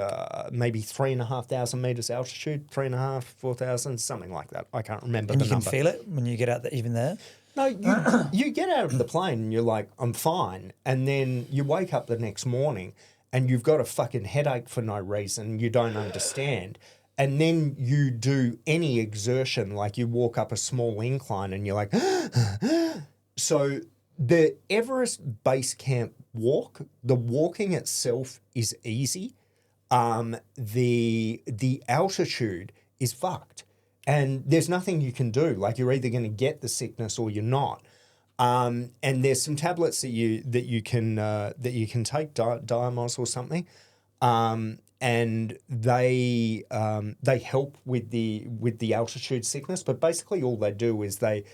maybe 3,500 meters altitude, 3,500, 4,000, something like that. I can't remember the number. And you can feel it when you get out there, even there? No, you get out of the plane and you're like, I'm fine. And then you wake up the next morning and you've got a fucking headache for no reason you don't understand. And then you do any exertion, like you walk up a small incline and you're like, So the Everest Base Camp walk, the walking itself is easy. The altitude is fucked, and there's nothing you can do. Like, you're either going to get the sickness or you're not. And there's some tablets that you can take, Diamos or something, and they help with the altitude sickness. But basically, all they do is they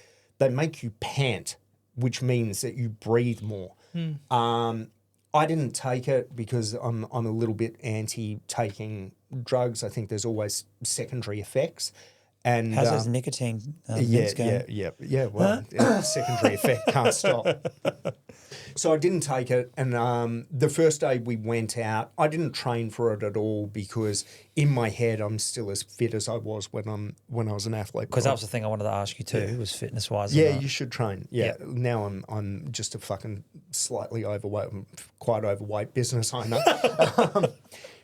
make you pant, which means that you breathe more. I didn't take it because I'm a little bit anti taking drugs. I think there's always secondary effects. And how's those nicotine mints going? Yeah. Well, secondary effect can't stop. So I didn't take it, and the first day we went out, I didn't train for it at all because in my head I'm still as fit as I was when I was an athlete. Because that was the thing I wanted to ask you too, was fitness wise. Yeah, you should train. Yeah. Now I'm just a fucking slightly overweight, quite overweight business owner.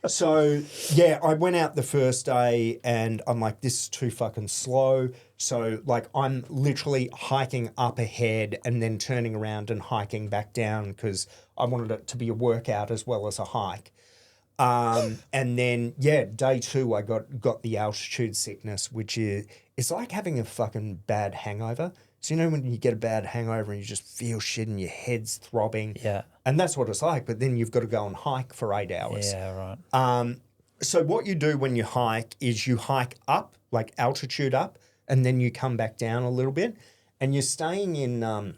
So yeah, I went out the first day and I'm like, this is too fucking slow. So like, I'm literally hiking up ahead and then turning around and hiking back down because I wanted it to be a workout as well as a hike. And then day 2 I got the altitude sickness, which it's like having a fucking bad hangover. So you know when you get a bad hangover and you just feel shit and your head's throbbing? Yeah. And that's what it's like, but then you've got to go and hike for 8 hours. Yeah, right. So what you do when you hike is you hike up, like altitude up, and then you come back down a little bit. And you're staying in,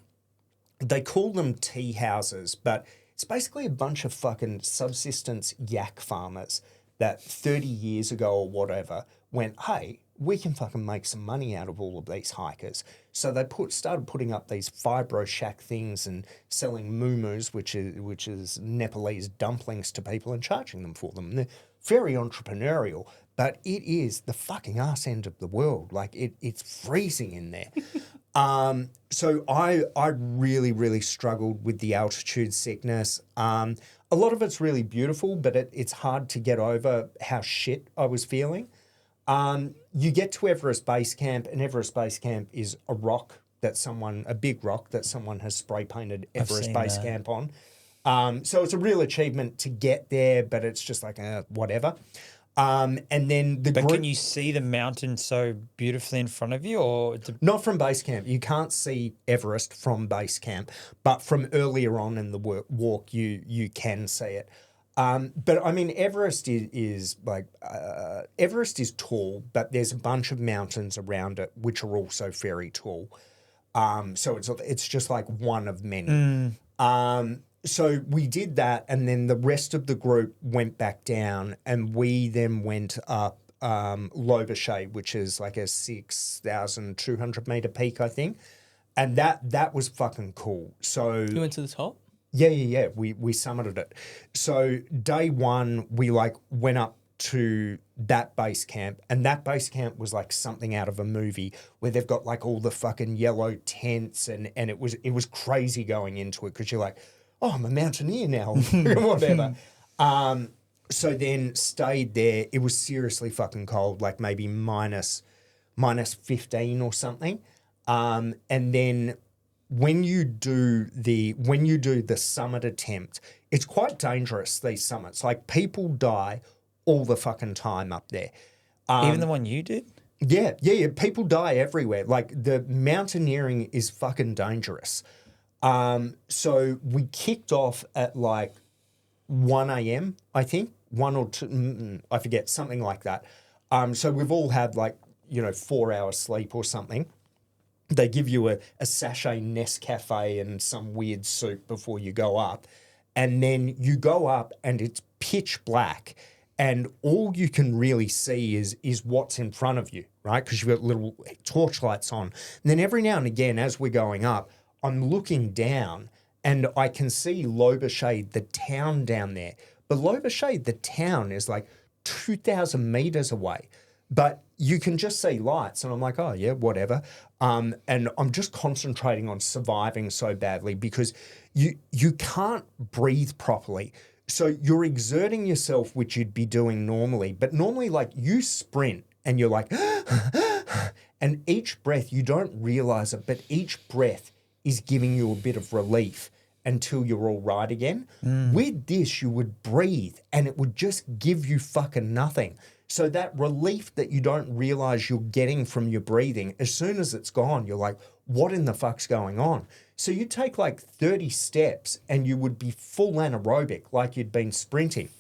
they call them tea houses, but it's basically a bunch of fucking subsistence yak farmers that 30 years ago or whatever went, hey, we can fucking make some money out of all of these hikers. So they started putting up these fibro shack things and selling muumuus, which is Nepalese dumplings, to people and charging them for them. And they're very entrepreneurial, but it is the fucking arse end of the world. Like it's freezing in there. So I really, really struggled with the altitude sickness. A lot of it's really beautiful, but it's hard to get over how shit I was feeling. You get to Everest Base Camp, and Everest Base Camp is a big rock that someone has spray painted Everest Base Camp on. So it's a real achievement to get there, but it's just like, whatever. And then the But group, can you see the mountain so beautifully in front of you, or not from base camp. You can't see Everest from base camp, but from earlier on in the walk, you can see it. But I mean, Everest is tall, but there's a bunch of mountains around it which are also very tall. So it's just like one of many. So we did that, and then the rest of the group went back down, and we then went up Lobershade, which is like a 6,200 meter peak, I think, and that was fucking cool. So You went to the top? yeah. We summited it. So day one, we like went up to that base camp, and that base camp was like something out of a movie where they've got like all the fucking yellow tents, and it was crazy going into it because you're like, oh, I'm a mountaineer now, whatever. So then stayed there. It was seriously fucking cold, like maybe minus 15 or something. And then when you do the summit attempt, it's quite dangerous, these summits. Like people die all the fucking time up there. even the one you did? Yeah. People die everywhere. Like the mountaineering is fucking dangerous. So we kicked off at like 1 a.m., I think, 1 or 2, I forget, something like that. So we've all had 4 hours sleep or something. They give you a sachet Nescafe and some weird soup before you go up. And then you go up and it's pitch black. And all you can really see is what's in front of you, right? Because you've got little torchlights on. And then every now and again, as we're going up, I'm looking down and I can see Lobershade, the town down there. But Lobershade, the town, is like 2,000 meters away. But you can just see lights. And I'm like, oh, yeah, whatever. And I'm just concentrating on surviving so badly because you can't breathe properly. So you're exerting yourself, which you'd be doing normally. But normally, like, you sprint and you're like, and each breath, you don't realize it, but each breath is giving you a bit of relief until you're all right again. With this, you would breathe and it would just give you fucking nothing. So that relief that you don't realize you're getting from your breathing, as soon as it's gone, you're like, what in the fuck's going on? So you take like 30 steps and you would be full anaerobic, like you'd been sprinting.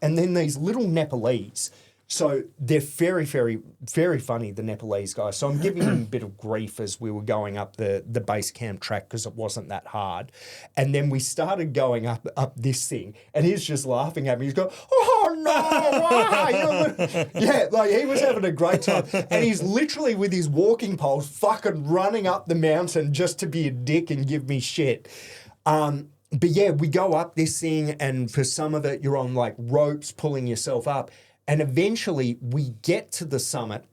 And then these little Nepalese, so they're very, very, very funny, the Nepalese guys. So I'm giving them a bit of grief as we were going up the base camp track because it wasn't that hard. And then we started going up this thing and he's just laughing at me. He's going, oh no, why? Yeah, like he was having a great time. And he's literally with his walking poles fucking running up the mountain just to be a dick and give me shit. But yeah, we go up this thing and for some of it, you're on like ropes pulling yourself up. And eventually we get to the summit.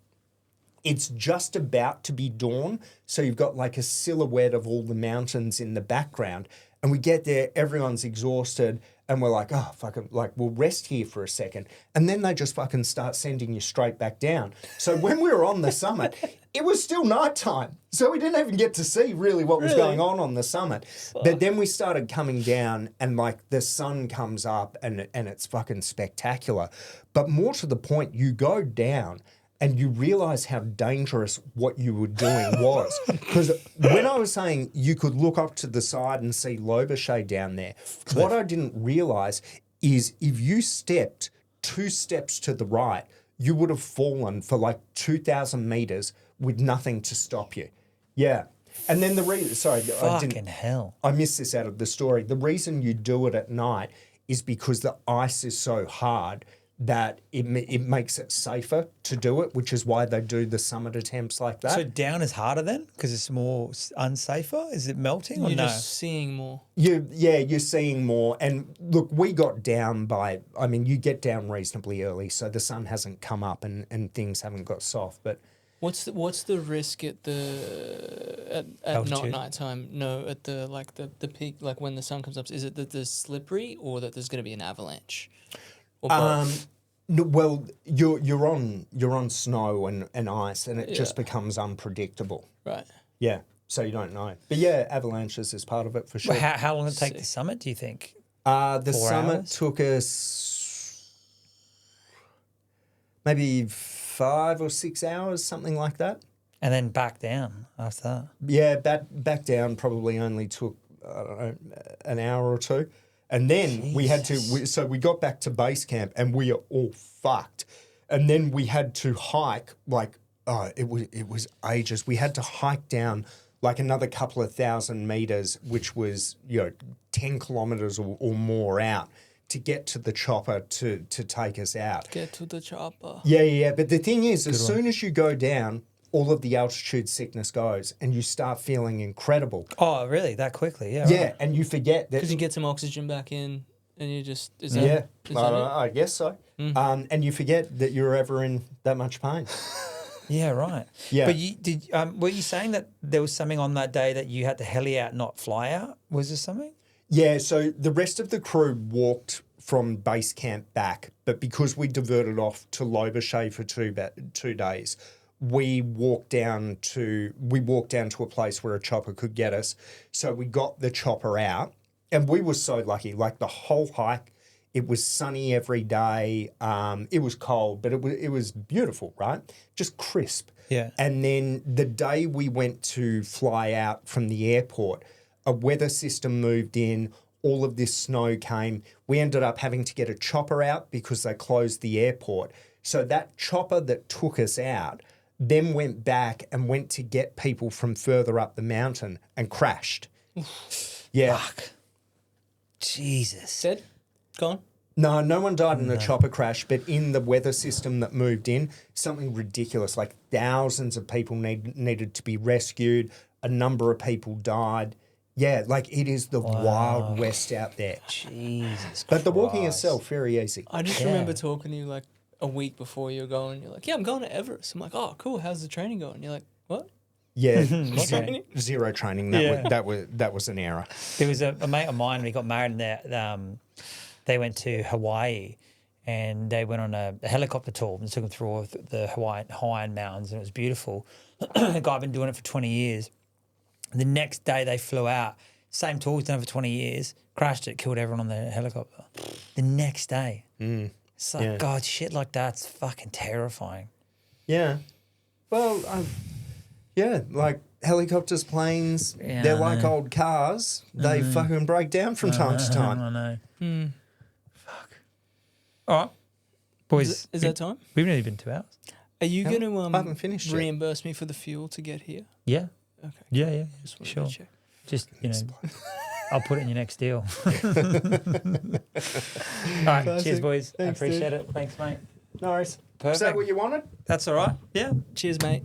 It's just about to be dawn. So you've got like a silhouette of all the mountains in the background. And we get there, everyone's exhausted. And we're like, oh, fucking, like, we'll rest here for a second. And then they just fucking start sending you straight back down. So when we were on the summit, it was still nighttime. So we didn't even get to see really what was going on the summit. But then we started coming down and like the sun comes up and it's fucking spectacular. But more to the point, you go down and you realize how dangerous what you were doing was. Because when I was saying you could look up to the side and see Lobershade down there, what I didn't realize is if you stepped 2 steps to the right, you would have fallen for like 2,000 meters with nothing to stop you. Yeah. And then the reason, Fucking hell. I missed this out of the story. The reason you do it at night is because the ice is so hard that it makes it safer to do it, which is why they do the summit attempts like that. So down is harder then because it's more unsafer? Is it melting or You're no? just seeing more. You're seeing more. And look, we got down by, I mean, you get down reasonably early, so the sun hasn't come up and things haven't got soft. But What's the risk at not Altitude? nighttime? No, at the peak, like when the sun comes up. Is it that there's slippery or that there's going to be an avalanche? Or both? no, well, you're on snow and ice, and it just becomes unpredictable. Right. Yeah, so you don't know. But yeah, avalanches is part of it for sure. Well, how long did it take the summit, do you think? The 4 summit hours? took us maybe 5 or 6 hours, something like that. And then back down after that? Yeah, back down probably only took, I don't know, an hour or two. And then we had to, so we got back to base camp and we are all fucked. And then we had to hike it was ages. We had to hike down like another couple of 1,000 meters, which was, 10 kilometers or more out to get to the chopper to take us out. Get to the chopper. Yeah. But the thing is, as soon as you go down, all of the altitude sickness goes and you start feeling incredible. Oh, really? That quickly? Yeah. Yeah, Right. and you forget that. Because you get some oxygen back in, and you just is that, Yeah, is that it? I guess so. And you forget that you're ever in that much pain. Yeah, right. Yeah. But were you saying that there was something on that day that you had to heli out, not fly out? Was there something? Yeah, so the rest of the crew walked from base camp back, but because we diverted off to Loboshay for 2 days, we walked down to a place where a chopper could get us. So we got the chopper out, and we were so lucky. Like the whole hike, it was sunny every day. It was cold, but it was beautiful, right? Just crisp. Yeah. And then the day we went to fly out from the airport, a weather system moved in. All of this snow came. We ended up having to get a chopper out because they closed the airport. So that chopper that took us out then went back and went to get people from further up the mountain and crashed. Yeah. Fuck. Jesus. Dead? Gone? No one died in the chopper crash, but in the weather system that moved in, something ridiculous, like thousands of people needed to be rescued. A number of people died. Yeah, like it is the Wild West out there. Jesus. But the walking Christ. itself, very easy. I just Yeah. remember talking to you like a week before you were going. You're like, yeah, I'm going to Everest. I'm like, oh, cool. How's the training going? You're like, what? Yeah, Okay. zero training. Yeah. That was an error. There was a mate of mine, we got married in there. They went to Hawaii and they went on a helicopter tour and took them through all the Hawaiian mountains, and it was beautiful. The guy had been doing it for 20 years. The next day they flew out, same tour he's done for 20 years, crashed it, killed everyone on the helicopter. The next day. It's like, Yeah. God, shit like that's fucking terrifying. Yeah. Well, yeah, like helicopters, planes, Yeah, they're I like know. old cars. They fucking break down from time to time. I know. Fuck. All right. Boys, Is that time? we've nearly been 2 hours. Are you going to I haven't finished yet. reimburse me for the fuel to get here? Yeah. Okay. Yeah. Just wanted Sure. to check. Just, I'll put it in your next deal. All right. Cheers, boys. I Thanks, appreciate it. Thanks, mate. No worries. Is Perfect. that what you wanted? That's all right. Yeah. Cheers, mate.